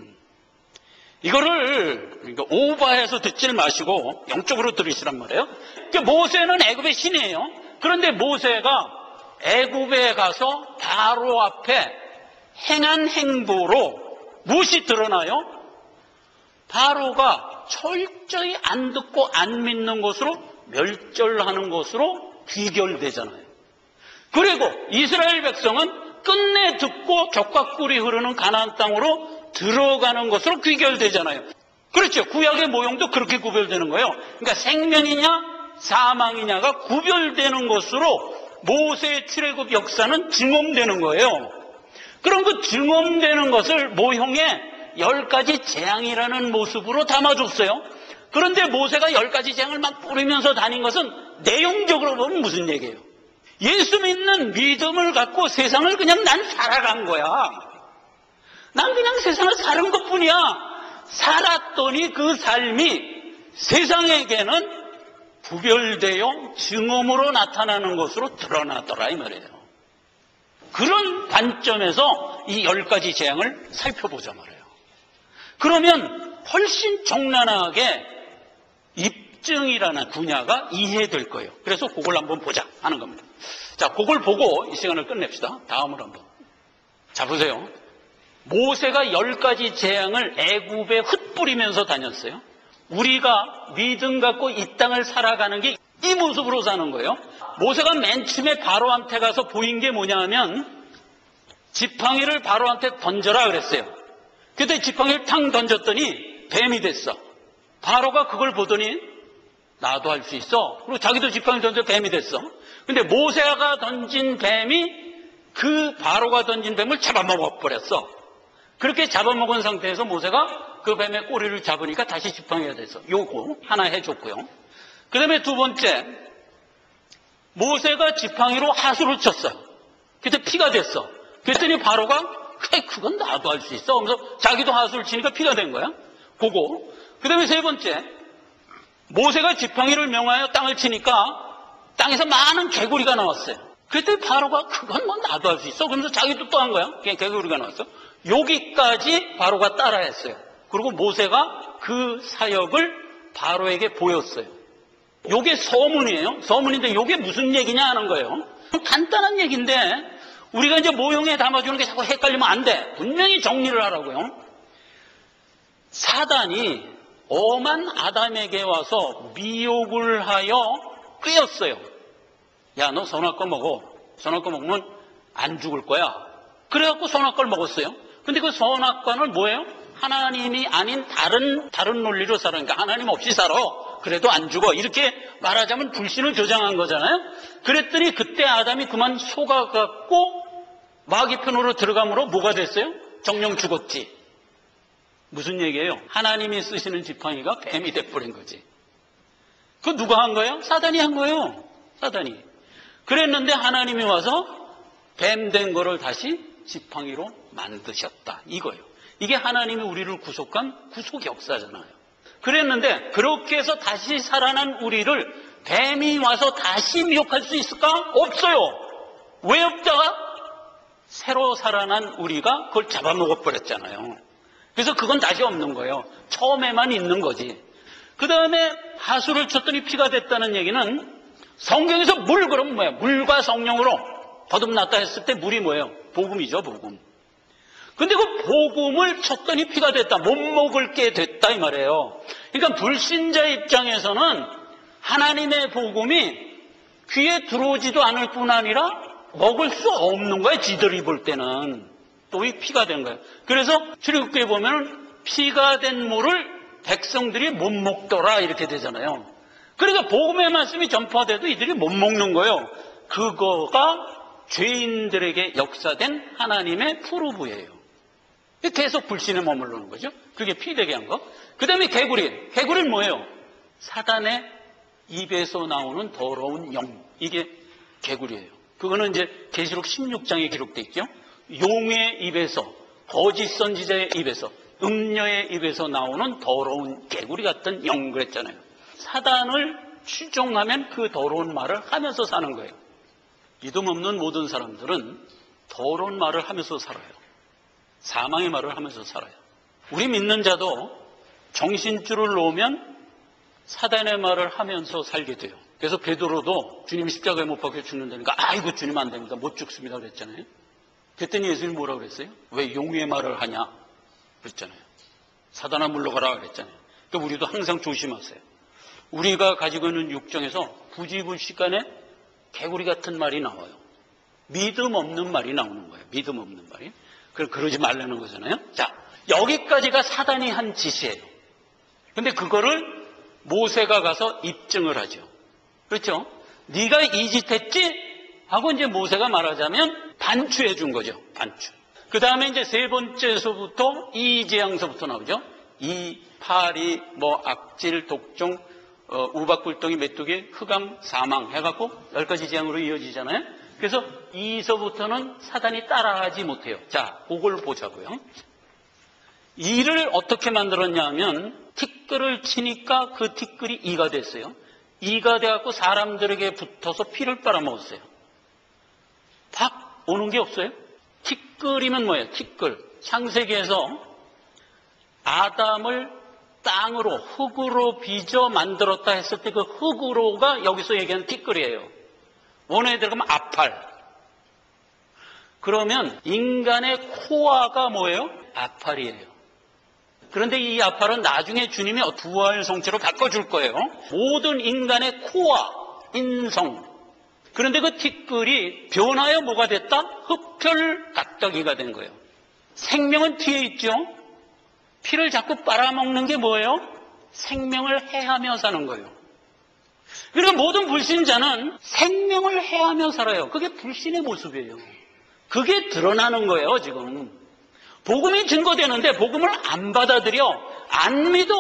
이거를 그러니까 오버해서 듣질 마시고 영적으로 들으시란 말이에요. 그러니까 모세는 애굽의 신이에요. 그런데 모세가 애굽에 가서 바로 앞에 행한 행보로 무엇이 드러나요? 바로가 철저히 안 듣고 안 믿는 것으로 멸절하는 것으로 귀결되잖아요. 그리고 이스라엘 백성은 끝내 듣고 젖과 꿀이 흐르는 가나안 땅으로 들어가는 것으로 귀결되잖아요. 그렇죠. 구약의 모형도 그렇게 구별되는 거예요. 그러니까 생명이냐 사망이냐가 구별되는 것으로 모세의 출애굽 역사는 증언되는 거예요. 그럼 그 증언되는 것을 모형에 10가지 재앙이라는 모습으로 담아줬어요. 그런데 모세가 10가지 재앙을 막 뿌리면서 다닌 것은 내용적으로 보면 무슨 얘기예요? 예수 믿는 믿음을 갖고 세상을 그냥 난 살아간 거야. 난 그냥 세상을 사는 것뿐이야. 살았더니 그 삶이 세상에게는 구별되어 증언으로 나타나는 것으로 드러나더라, 이 말이에요. 그런 관점에서 이 10가지 재앙을 살펴보자 말이에요. 그러면 훨씬 적나라하게 입증이라는 분야가 이해될 거예요. 그래서 그걸 한번 보자 하는 겁니다. 자, 그걸 보고 이 시간을 끝냅시다. 다음으로 한번. 자, 보세요. 모세가 10가지 재앙을 애굽에 흩뿌리면서 다녔어요. 우리가 믿음 갖고 이 땅을 살아가는 게 이 모습으로 사는 거예요. 모세가 맨 처음에 바로한테 가서 보인 게 뭐냐 하면 지팡이를 바로한테 던져라 그랬어요. 그때 지팡이를 탕 던졌더니 뱀이 됐어. 바로가 그걸 보더니 나도 할 수 있어. 그리고 자기도 지팡이를 던져 뱀이 됐어. 근데 모세가 던진 뱀이 그 바로가 던진 뱀을 잡아먹어 버렸어. 그렇게 잡아먹은 상태에서 모세가 그 뱀의 꼬리를 잡으니까 다시 지팡이가 됐어. 요거 하나 해줬고요. 그 다음에 두 번째, 모세가 지팡이로 하수를 쳤어요. 그때 피가 됐어. 그랬더니 바로가 그건 나도 할 수 있어. 그러면서 자기도 하수를 치니까 피가 된 거야. 그거. 그 다음에 세 번째, 모세가 지팡이를 명하여 땅을 치니까 땅에서 많은 개구리가 나왔어요. 그랬더니 바로가 그건 뭐 나도 할 수 있어. 그러면서 자기도 또 한 거야. 개구리가 나왔어. 여기까지 바로가 따라했어요. 그리고 모세가 그 사역을 바로에게 보였어요. 요게 서문이에요. 서문인데 요게 무슨 얘기냐 하는 거예요. 간단한 얘기인데 우리가 이제 모형에 담아주는 게 자꾸 헷갈리면 안 돼. 분명히 정리를 하라고요. 사단이 엄한 아담에게 와서 미혹을 하여 꾀었어요. 야, 너 선악과 먹어. 선악과 먹으면 안 죽을 거야. 그래갖고 선악과를 먹었어요. 근데 그 선악과는 뭐예요? 하나님이 아닌 다른 논리로 살아니까 하나님 없이 살아. 그래도 안 죽어. 이렇게 말하자면 불신을 조장한 거잖아요. 그랬더니 그때 아담이 그만 속아갖고 마귀 편으로 들어감으로 뭐가 됐어요? 정령 죽었지. 무슨 얘기예요? 하나님이 쓰시는 지팡이가 뱀이 돼버린 거지. 그거 누가 한 거예요? 사단이 한 거예요. 사단이. 그랬는데 하나님이 와서 뱀 된 거를 다시 지팡이로 만드셨다. 이거예요. 이게 하나님이 우리를 구속한 구속 역사잖아요. 그랬는데 그렇게 해서 다시 살아난 우리를 뱀이 와서 다시 미혹할 수 있을까? 없어요. 왜 없다가? 새로 살아난 우리가 그걸 잡아먹어버렸잖아요. 그래서 그건 다시 없는 거예요. 처음에만 있는 거지. 그 다음에 하수를 쳤더니 피가 됐다는 얘기는 성경에서 물 그러면 뭐예요? 물과 성령으로 거듭났다 했을 때 물이 뭐예요? 복음이죠, 복음. 근데 그 복음을 쳤더니 피가 됐다. 못 먹을 게 됐다 이 말이에요. 그러니까 불신자 입장에서는 하나님의 복음이 귀에 들어오지도 않을 뿐 아니라 먹을 수 없는 거예요. 지들이 볼 때는. 또 이 피가 된 거예요. 그래서 출애굽기에 보면 피가 된 물을 백성들이 못 먹더라 이렇게 되잖아요. 그러니까 복음의 말씀이 전파돼도 이들이 못 먹는 거예요. 그거가 죄인들에게 역사된 하나님의 프로브예요. 계속 불신에 머무르는 거죠. 그게 피되게 한 거. 그 다음에 개구리. 개구리는 뭐예요? 사단의 입에서 나오는 더러운 영. 이게 개구리예요. 그거는 이제 계시록 16장에 기록되어 있죠. 용의 입에서, 거짓 선지자의 입에서, 음녀의 입에서 나오는 더러운 개구리 같은 영 그랬잖아요. 사단을 추종하면 그 더러운 말을 하면서 사는 거예요. 믿음 없는 모든 사람들은 더러운 말을 하면서 살아요. 사망의 말을 하면서 살아요. 우리 믿는 자도 정신줄을 놓으면 사단의 말을 하면서 살게 돼요. 그래서 베드로도 주님 십자가에 못 박혀 죽는다니까 아이고 주님 안 됩니다. 못 죽습니다 그랬잖아요. 그랬더니 예수님 뭐라고 그랬어요? 왜 용의 말을 하냐 그랬잖아요. 사단아 물러가라 그랬잖아요. 그러니까 우리도 항상 조심하세요. 우리가 가지고 있는 육정에서 부지불식간에 개구리 같은 말이 나와요. 믿음 없는 말이 나오는 거예요. 믿음 없는 말이. 그러지 말라는 거잖아요. 자, 여기까지가 사단이 한 짓이에요. 근데 그거를 모세가 가서 입증을 하죠. 그렇죠? 네가 이 짓 했지? 하고 이제 모세가 말하자면 반추해 준 거죠. 반추. 그 다음에 이제 세 번째서부터 이 재앙서부터 나오죠. 이 파리, 악질, 독종, 우박굴덩이, 메뚜기, 흑암, 사망 해갖고 10가지 재앙으로 이어지잖아요. 그래서 이서부터는 사단이 따라하지 못해요. 자, 그걸 보자고요. 이를 어떻게 만들었냐 하면 티끌을 치니까 그 티끌이 이가 됐어요. 이가 돼갖고 사람들에게 붙어서 피를 빨아먹었어요. 오는 게 없어요? 티끌이면 뭐예요? 티끌. 창세기에서 아담을 땅으로, 흙으로 빚어 만들었다 했을 때 그 흙으로가 여기서 얘기하는 티끌이에요. 원어에 들어가면 아팔. 그러면 인간의 코아가 뭐예요? 아팔이에요. 그런데 이 아팔은 나중에 주님이 부활 성체로 바꿔줄 거예요. 모든 인간의 코아, 인성. 그런데 그 티끌이 변하여 뭐가 됐다? 흡혈 각더기가 된 거예요. 생명은 뒤에 있죠. 피를 자꾸 빨아먹는 게 뭐예요? 생명을 해하며 사는 거예요. 그러니까 모든 불신자는 생명을 해하며 살아요. 그게 불신의 모습이에요. 그게 드러나는 거예요, 지금. 복음이 증거되는데 복음을 안 받아들여, 안 믿어,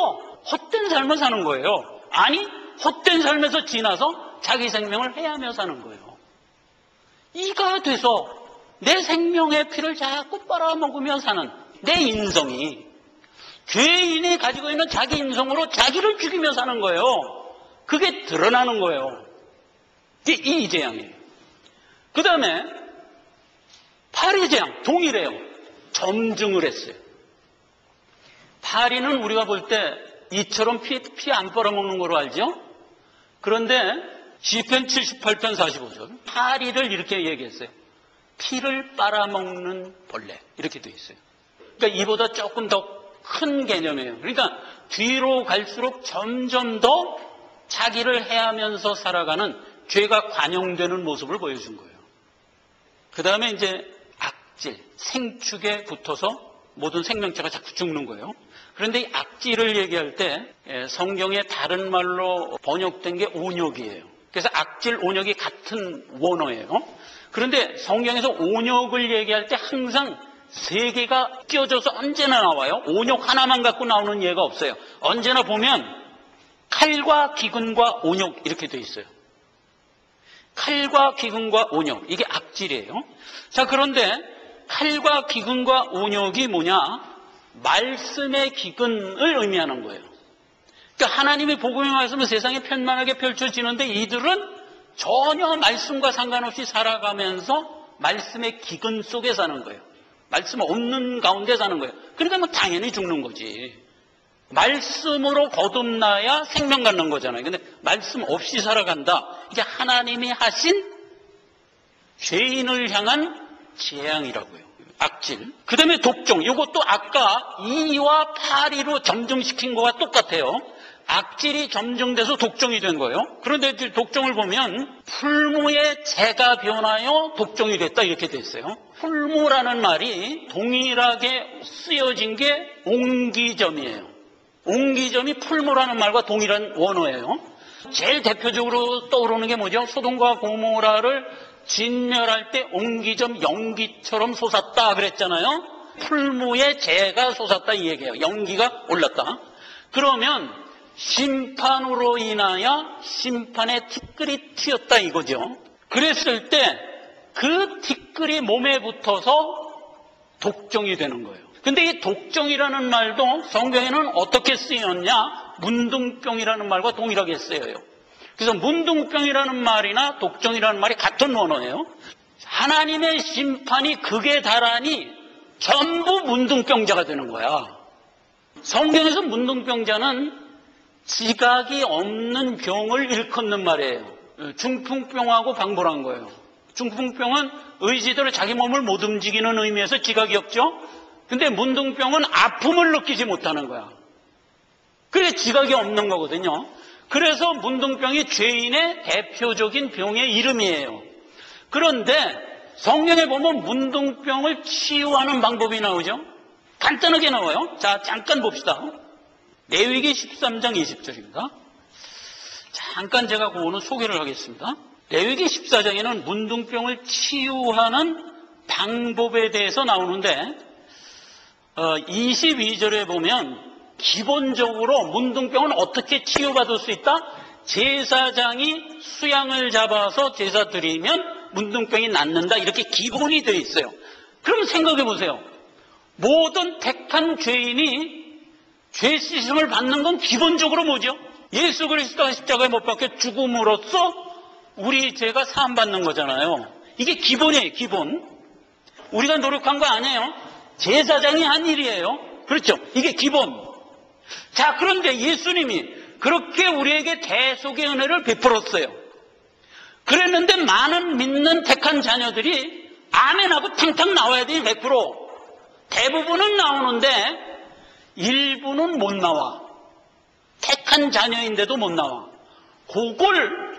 헛된 삶을 사는 거예요. 아니, 헛된 삶에서 지나서 자기 생명을 해하며 사는 거예요. 이가 돼서 내 생명의 피를 자꾸 빨아먹으며 사는 내 인성이 죄인이 가지고 있는 자기 인성으로 자기를 죽이며 사는 거예요. 그게 드러나는 거예요. 이 재앙이에요. 그 다음에 파리 재앙, 동일해요. 점증을 했어요. 파리는 우리가 볼 때 이처럼 피 안 빨아먹는 거로 알죠? 그런데 시편 78편 45절 파리를 이렇게 얘기했어요. 피를 빨아먹는 벌레 이렇게 돼 있어요. 그러니까 이보다 조금 더 큰 개념이에요. 그러니까 뒤로 갈수록 점점 더 자기를 해하면서 살아가는 죄가 관용되는 모습을 보여준 거예요. 그 다음에 이제 악질, 생축에 붙어서 모든 생명체가 자꾸 죽는 거예요. 그런데 이 악질을 얘기할 때 성경에 다른 말로 번역된 게 온역이에요. 그래서 악질, 온역이 같은 원어예요. 그런데 성경에서 온역을 얘기할 때 항상 세 개가 끼어져서 언제나 나와요. 온역 하나만 갖고 나오는 예가 없어요. 언제나 보면 칼과 기근과 온역 이렇게 돼 있어요. 칼과 기근과 온역, 이게 악질이에요. 자, 그런데 칼과 기근과 온역이 뭐냐? 말씀의 기근을 의미하는 거예요. 그러니까 하나님의 복음의 말씀은 세상에 편만하게 펼쳐지는데 이들은 전혀 말씀과 상관없이 살아가면서 말씀의 기근 속에 사는 거예요. 말씀 없는 가운데 사는 거예요. 그러니까 뭐 당연히 죽는 거지. 말씀으로 거듭나야 생명 갖는 거잖아요. 근데 말씀 없이 살아간다. 이게 하나님이 하신 죄인을 향한 재앙이라고요. 악질. 그 다음에 독종. 이것도 아까 2와 8이로 점증시킨 거와 똑같아요. 악질이 점증돼서 독종이 된 거예요. 그런데 독종을 보면 풀무의 재가 변하여 독종이 됐다 이렇게 돼 있어요. 풀무라는 말이 동일하게 쓰여진 게 옹기점이에요. 옹기점이 풀무라는 말과 동일한 원어예요. 제일 대표적으로 떠오르는 게 뭐죠? 소돔과 고모라를 진멸할 때 옹기점 연기처럼 솟았다 그랬잖아요. 풀무의 재가 솟았다 이 얘기예요. 연기가 올랐다. 그러면 심판으로 인하여 심판의 티끌이 튀었다 이거죠. 그랬을 때 그 티끌이 몸에 붙어서 독종이 되는 거예요. 근데 이 독종이라는 말도 성경에는 어떻게 쓰였냐? 문둥병이라는 말과 동일하게 쓰여요. 그래서 문둥병이라는 말이나 독종이라는 말이 같은 원어예요. 하나님의 심판이 극에 달하니 전부 문둥병자가 되는 거야. 성경에서 문둥병자는 지각이 없는 병을 일컫는 말이에요. 중풍병하고 방불한 거예요. 중풍병은 의지대로 자기 몸을 못 움직이는 의미에서 지각이 없죠. 근데 문둥병은 아픔을 느끼지 못하는 거야. 그래 지각이 없는 거거든요. 그래서 문둥병이 죄인의 대표적인 병의 이름이에요. 그런데 성경에 보면 문둥병을 치유하는 방법이 나오죠. 간단하게 나와요. 자, 잠깐 봅시다. 레위기 13장 20절입니다. 잠깐 제가 그거는 소개를 하겠습니다. 레위기 14장에는 문둥병을 치유하는 방법에 대해서 나오는데 22절에 보면 기본적으로 문둥병은 어떻게 치유받을 수 있다? 제사장이 수양을 잡아서 제사 드리면 문둥병이 낫는다. 이렇게 기본이 되어 있어요. 그럼 생각해 보세요. 모든 택한 죄인이 죄 씻음을 받는 건 기본적으로 뭐죠? 예수 그리스도가 십자가에 못 박혀 죽음으로써 우리 죄가 사함받는 거잖아요. 이게 기본이에요, 기본. 우리가 노력한 거 아니에요. 제사장이 한 일이에요. 그렇죠? 이게 기본. 자, 그런데 예수님이 그렇게 우리에게 대속의 은혜를 베풀었어요. 그랬는데 많은 믿는 택한 자녀들이 아멘하고 탕탕 나와야 돼. 100%. 대부분은 나오는데 일부는 못 나와. 택한 자녀인데도 못 나와. 그걸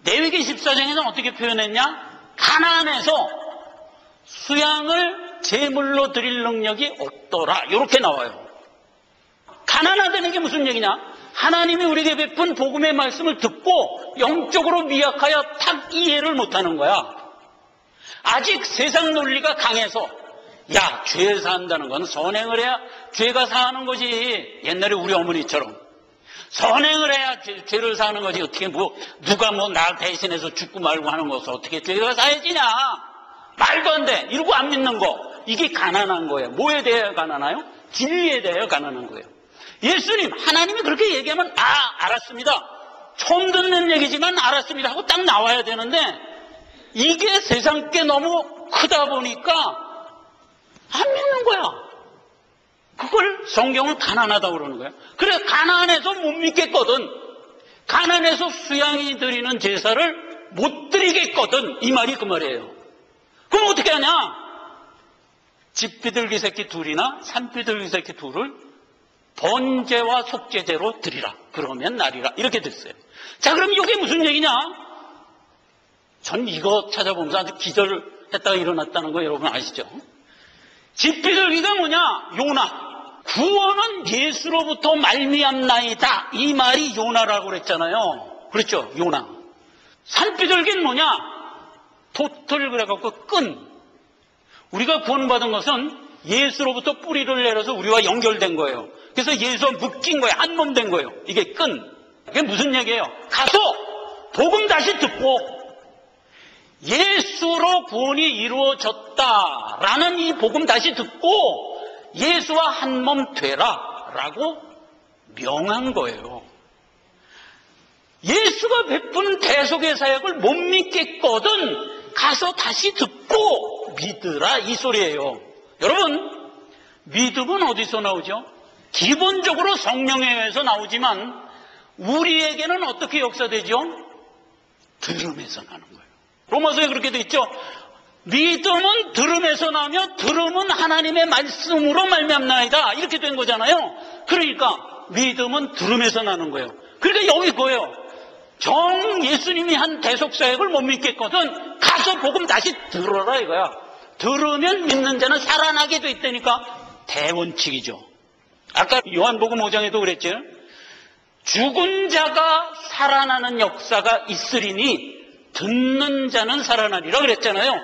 레위기 14장에서는 어떻게 표현했냐? 가나안에서 수양을 제물로 드릴 능력이 없더라. 이렇게 나와요. 가난하다는 게 무슨 얘기냐? 하나님이 우리에게 베푼 복음의 말씀을 듣고 영적으로 미약하여 탁 이해를 못하는 거야. 아직 세상 논리가 강해서 야, 죄 사한다는 건 선행을 해야 죄가 사하는 거지. 옛날에 우리 어머니처럼 선행을 해야 죄를 사는 거지. 어떻게 누가 나 대신해서 죽고 말고 하는 것을 어떻게 죄가 사해지냐? 말도 안 돼. 이러고 안 믿는 거. 이게 가난한 거예요. 뭐에 대해 가난해요? 진리에 대해 가난한 거예요. 예수님, 하나님이 그렇게 얘기하면 알았습니다. 처음 듣는 얘기지만 알았습니다 하고 딱 나와야 되는데 이게 세상 게 너무 크다 보니까 안 믿는 거야. 그걸 성경은 가난하다고 그러는 거야. 그래, 가난해서 못 믿겠거든. 가난해서 수양이 드리는 제사를 못 드리겠거든. 이 말이 그 말이에요. 그럼 어떻게 하냐? 집비둘기 새끼 둘이나 산비둘기 새끼 둘을 번제와 속죄제로 드리라. 그러면 나리라. 이렇게 됐어요. 자, 그럼 이게 무슨 얘기냐? 전 이거 찾아보면서 아주 기절했다가 일어났다는 거 여러분 아시죠? 집비둘기가 뭐냐? 요나. 구원은 예수로부터 말미암나이다. 이 말이 요나라고 그랬잖아요. 그렇죠? 요나. 산비둘기는 뭐냐? 도틀 그래갖고 끈. 우리가 구원받은 것은 예수로부터 뿌리를 내려서 우리와 연결된 거예요. 그래서 예수와 묶인 거예요. 한 몸 된 거예요. 이게 끈. 이게 무슨 얘기예요? 가서 복음 다시 듣고 예수로 구원이 이루어졌다라는 이 복음 다시 듣고 예수와 한 몸 되라 라고 명한 거예요. 예수가 베푼 대속의 사역을 못 믿겠거든 가서 다시 듣고 믿으라 이 소리예요. 여러분, 믿음은 어디서 나오죠? 기본적으로 성령에 의해서 나오지만 우리에게는 어떻게 역사되죠? 들음에서 나는 거예요. 로마서에 그렇게 돼 있죠. 믿음은 들음에서 나며 들음은 하나님의 말씀으로 말미암나이다. 이렇게 된 거잖아요. 그러니까 믿음은 들음에서 나는 거예요. 그러니까 여기 거예요. 정 예수님이 한 대속사역을 못 믿겠거든 가서 복음 다시 들어라 이거야. 들으면 믿는 자는 살아나게 돼 있다니까 대원칙이죠. 아까 요한복음 5장에도 그랬죠. 죽은 자가 살아나는 역사가 있으리니 듣는 자는 살아나리라 그랬잖아요.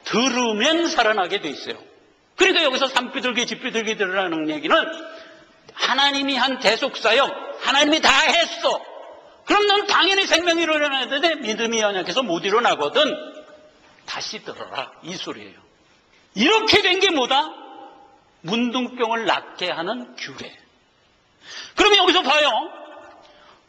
들으면 살아나게 돼 있어요. 그러니까 여기서 산비둘기 집비둘기 들으라는 얘기는 하나님이 한 대속사역 하나님이 다 했어. 그럼 넌 당연히 생명이 일어나야 되는데 믿음이 연약해서 못 일어나거든. 다시 들어라 이 소리예요. 이렇게 된 게 뭐다? 문둥병을 낫게 하는 규례. 그러면 여기서 봐요.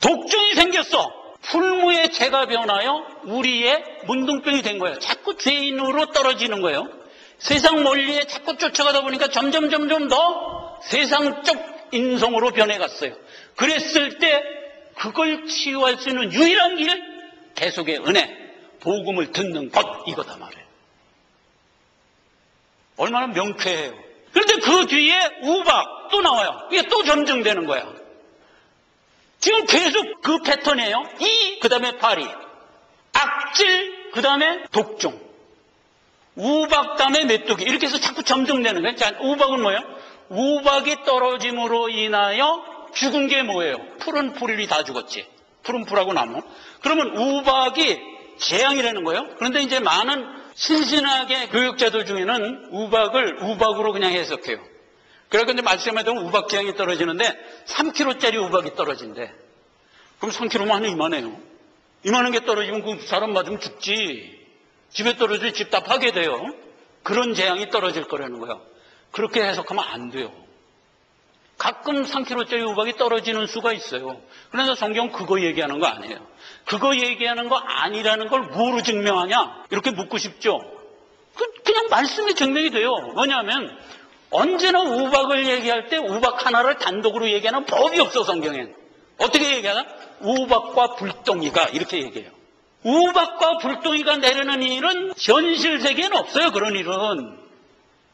독종이 생겼어. 풀무의 죄가 변하여 우리의 문둥병이 된 거예요. 자꾸 죄인으로 떨어지는 거예요. 세상 원리에 자꾸 쫓아가다 보니까 점점 더 세상적 인성으로 변해갔어요. 그랬을 때 그걸 치유할 수 있는 유일한 길, 대속의 은혜, 복음을 듣는 것, 이거다 말이에요. 얼마나 명쾌해요. 그런데 그 뒤에 우박 또 나와요. 이게 또 점증되는 거야. 지금 계속 그 패턴이에요. 그 다음에 파리, 악질, 그 다음에 독종, 우박 다음에 메뚜기, 이렇게 해서 자꾸 점증되는 거예요. 자, 우박은 뭐예요? 우박이 떨어짐으로 인하여 죽은 게 뭐예요? 푸른 풀이 다 죽었지. 푸른 풀하고 나무. 그러면 우박이 재앙이라는 거예요. 그런데 이제 많은 신신하게 교육자들 중에는 우박을 우박으로 그냥 해석해요. 그러니까 이제 말씀에 되면 우박 재앙이 떨어지는데 3kg짜리 우박이 떨어진대. 그럼 3kg만 이만해요. 이만한 게 떨어지면 그 사람 맞으면 죽지. 집에 떨어질 집 다 파괴돼요. 그런 재앙이 떨어질 거라는 거예요. 그렇게 해석하면 안 돼요. 가끔 3kg짜리 우박이 떨어지는 수가 있어요. 그래서 성경 그거 얘기하는 거 아니에요. 그거 얘기하는 거 아니라는 걸 뭐로 증명하냐? 이렇게 묻고 싶죠. 그냥 말씀이 증명이 돼요. 뭐냐면 언제나 우박을 얘기할 때 우박 하나를 단독으로 얘기하는 법이 없어, 성경엔. 어떻게 얘기하나? 우박과 불덩이가 이렇게 얘기해요. 우박과 불덩이가 내리는 일은 현실 세계에는 없어요. 그런 일은.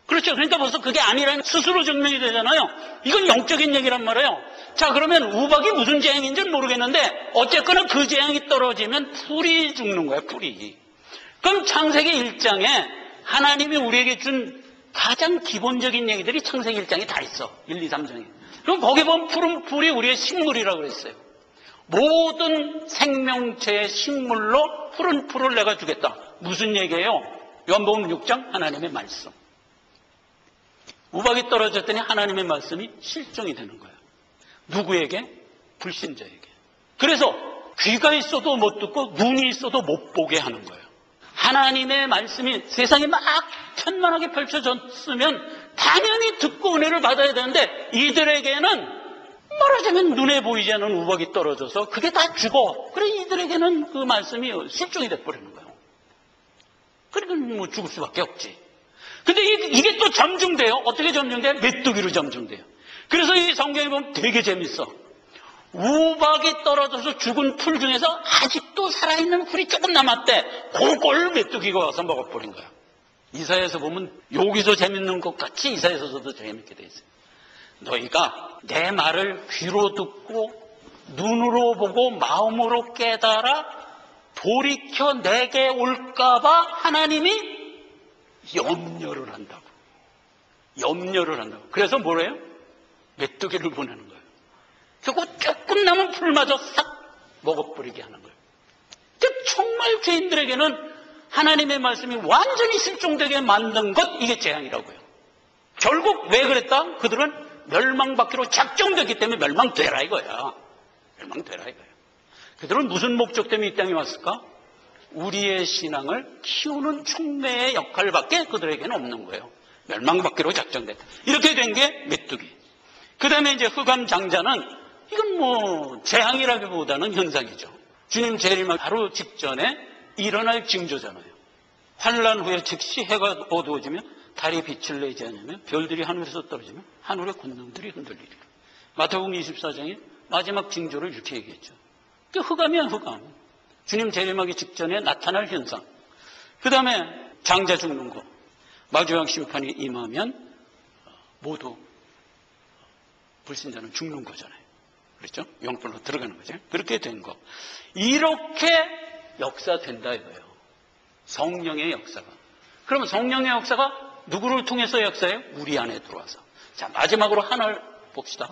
그렇죠. 그러니까 벌써 그게 아니라는 스스로 증명이 되잖아요. 이건 영적인 얘기란 말이에요. 자, 그러면 우박이 무슨 재앙인지는 모르겠는데 어쨌거나 그 재앙이 떨어지면 풀이 죽는 거예요. 풀이. 그럼 창세기 1장에 하나님이 우리에게 준 가장 기본적인 얘기들이 창세기 1장에 다 있어. 1, 2, 3장에. 그럼 거기 보면 푸른 풀이 우리의 식물이라고 그랬어요. 모든 생명체의 식물로 푸른 풀을 내가 주겠다. 무슨 얘기예요? 요한복음 6장 하나님의 말씀. 우박이 떨어졌더니 하나님의 말씀이 실종이 되는 거예요. 누구에게? 불신자에게. 그래서 귀가 있어도 못 듣고 눈이 있어도 못 보게 하는 거예요. 하나님의 말씀이 세상에 막 편만하게 펼쳐졌으면 당연히 듣고 은혜를 받아야 되는데 이들에게는 말하자면 눈에 보이지 않는 우박이 떨어져서 그게 다 죽어. 그래 이들에게는 그 말씀이 실종이 돼버리는 거예요. 그러니까 뭐 죽을 수밖에 없지. 근데 이게 또 점중돼요. 어떻게 점중돼요? 메뚜기로 점중돼요. 그래서 이 성경에 보면 되게 재밌어. 우박이 떨어져서 죽은 풀 중에서 아직도 살아있는 풀이 조금 남았대. 그걸 메뚜기가 와서 먹어버린 거야. 이사야에서 보면 여기서 재밌는 것 같이 이사야에서도 재밌게 돼 있어요. 너희가 내 말을 귀로 듣고 눈으로 보고 마음으로 깨달아 돌이켜 내게 올까봐 하나님이 염려를 한다고. 염려를 한다고. 그래서 뭐래요? 메뚜기를 보내는 거예요. 그리고 조금 남은 풀마저 싹 먹어버리게 하는 거예요. 정말 죄인들에게는 하나님의 말씀이 완전히 실종되게 만든 것, 이게 재앙이라고요. 결국 왜 그랬다? 그들은 멸망받기로 작정됐기 때문에 멸망되라 이거야. 멸망되라 이거야. 그들은 무슨 목적 때문에 이 땅에 왔을까? 우리의 신앙을 키우는 촉매의 역할밖에 그들에게는 없는 거예요. 멸망받기로 작정됐다. 이렇게 된 게 메뚜기. 그 다음에 이제 흑암 장자는 이건 뭐 재앙이라기보다는 현상이죠. 주님 재림하기 바로 직전에 일어날 징조잖아요. 환란 후에 즉시 해가 어두워지면 달이 빛을 내지 않으면 별들이 하늘에서 떨어지면 하늘의 권능들이 흔들리리라. 마태복음 24장에 마지막 징조를 이렇게 얘기했죠. 흑암이야, 흑암. 주님 재림하기 직전에 나타날 현상. 그 다음에 장자 죽는 거. 마지막 심판이 임하면 모두 불신자는 죽는 거잖아요. 그렇죠? 영불로 들어가는 거죠. 그렇게 된 거. 이렇게 역사된다 이거예요. 성령의 역사가. 그러면 성령의 역사가 누구를 통해서 역사해요? 우리 안에 들어와서. 자, 마지막으로 하나를 봅시다.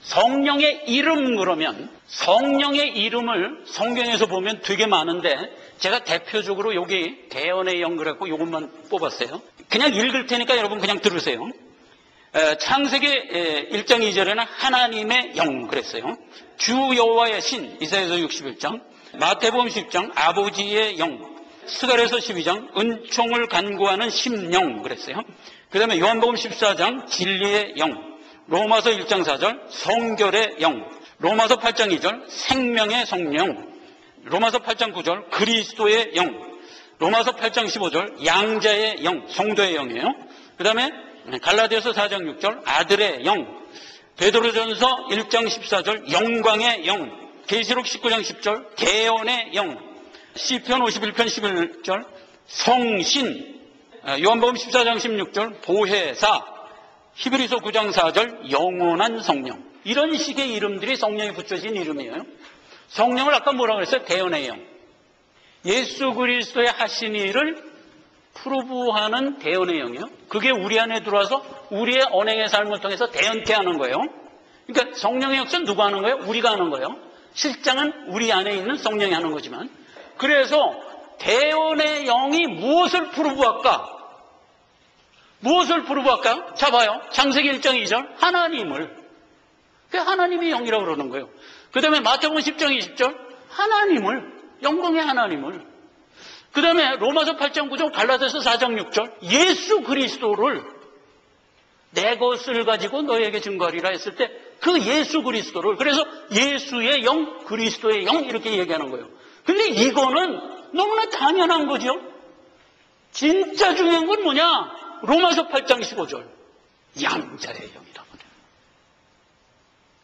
성령의 이름, 그러면 성령의 이름을 성경에서 보면 되게 많은데 제가 대표적으로 여기 대언의 영 그랬고 이것만 뽑았어요. 그냥 읽을 테니까 여러분 그냥 들으세요. 창세기 1장 2절에는 하나님의 영 그랬어요. 주 여호와의 신 이사야서 61장, 마태복음 10장 아버지의 영, 스가랴서 12장 은총을 간구하는 심령 그랬어요. 그 다음에 요한복음 14장 진리의 영, 로마서 1장 4절 성결의 영, 로마서 8장 2절 생명의 성령, 로마서 8장 9절 그리스도의 영, 로마서 8장 15절 양자의 영, 성도의 영이에요. 그 다음에 갈라디아서 4장 6절 아들의 영, 베드로전서 1장 14절 영광의 영, 계시록 19장 10절 대언의 영, 시편 51편 11절 성신, 요한복음 14장 16절 보혜사, 히브리서 9장 4절 영원한 성령. 이런 식의 이름들이 성령이 붙여진 이름이에요. 성령을 아까 뭐라고 그랬어요? 대언의 영. 예수 그리스도의 하신 일을 프로브하는 대언의 영이요. 그게 우리 안에 들어와서 우리의 언행의 삶을 통해서 대언케 하는 거예요. 그러니까 성령의 역사는 누가 하는 거예요? 우리가 하는 거예요. 실장은 우리 안에 있는 성령이 하는 거지만. 그래서 대언의 영이 무엇을 프로브할까? 무엇을 프로브할까요? 자 봐요. 창세기 1장 2절 하나님을. 그 하나님이 영이라고 그러는 거예요. 그 다음에 마태복음 10장 20절 하나님을, 영광의 하나님을. 그 다음에 로마서 8장 9절 갈라디아서 4장 6절 예수 그리스도를 내 것을 가지고 너에게 증거하리라 했을 때 그 예수 그리스도를, 그래서 예수의 영, 그리스도의 영 이렇게 얘기하는 거예요. 근데 이거는 너무나 당연한 거죠. 진짜 중요한 건 뭐냐? 로마서 8장 15절. 양자의 영이라고 그래요.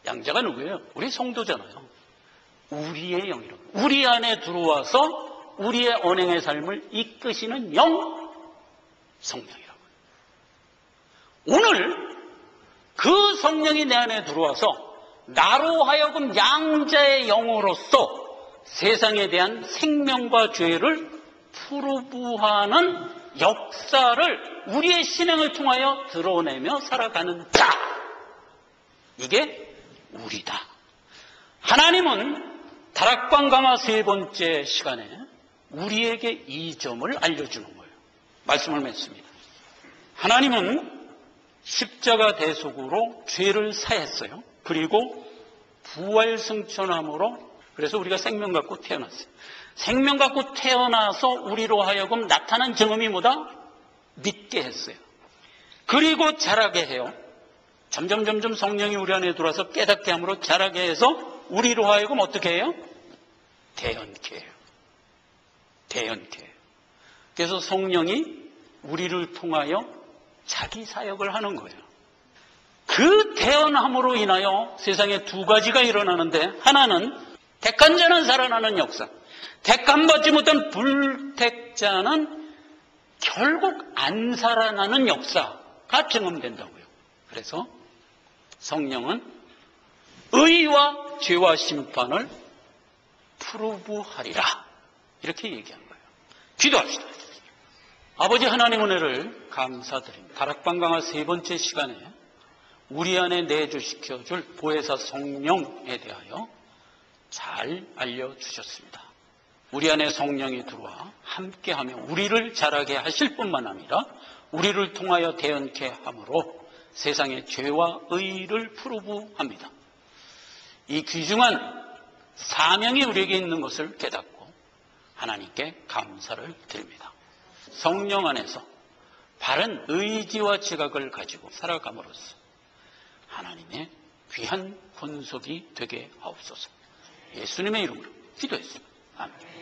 양자가 누구예요? 우리 성도잖아요. 우리의 영이라고. 우리 안에 들어와서 우리의 언행의 삶을 이끄시는 영, 성령이라고. 오늘 그 성령이 내 안에 들어와서 나로 하여금 양자의 영으로서 세상에 대한 생명과 죄를 풀어부하는 역사를 우리의 신앙을 통하여 드러내며 살아가는 자. 이게 우리다. 하나님은 다락방 강화 세 번째 시간에 우리에게 이 점을 알려주는 거예요. 말씀을 맺습니다. 하나님은 십자가 대속으로 죄를 사했어요. 그리고 부활승천함으로, 그래서 우리가 생명 갖고 태어났어요. 생명 갖고 태어나서 우리로 하여금 나타난 증언이 뭐다? 믿게 했어요. 그리고 자라게 해요. 점점 성령이 우리 안에 들어와서 깨닫게 함으로 자라게 해서 우리로 하여금 어떻게 해요? 대언케 해요. 대언케 해요. 그래서 성령이 우리를 통하여 자기 사역을 하는 거예요. 그 대언함으로 인하여 세상에 두 가지가 일어나는데, 하나는 택한 자는 살아나는 역사, 택함받지 못한 불택자는 결국 안 살아나는 역사가 증언된다고요. 그래서 성령은 의와 죄와 심판을 풀어부하리라, 이렇게 얘기한 거예요. 기도합시다. 아버지 하나님 은혜를 감사드립니다. 다락방 강화 세 번째 시간에 우리 안에 내주시켜줄 보혜사 성령에 대하여 잘 알려주셨습니다. 우리 안에 성령이 들어와 함께하며 우리를 자라게 하실 뿐만 아니라 우리를 통하여 대언케 함으로 세상의 죄와 의를 풀어부합니다. 이 귀중한 사명이 우리에게 있는 것을 깨닫고 하나님께 감사를 드립니다. 성령 안에서 바른 의지와 지각을 가지고 살아감으로써 하나님의 귀한 권속이 되게 하옵소서. 예수님의 이름으로 기도했습니다. 아멘.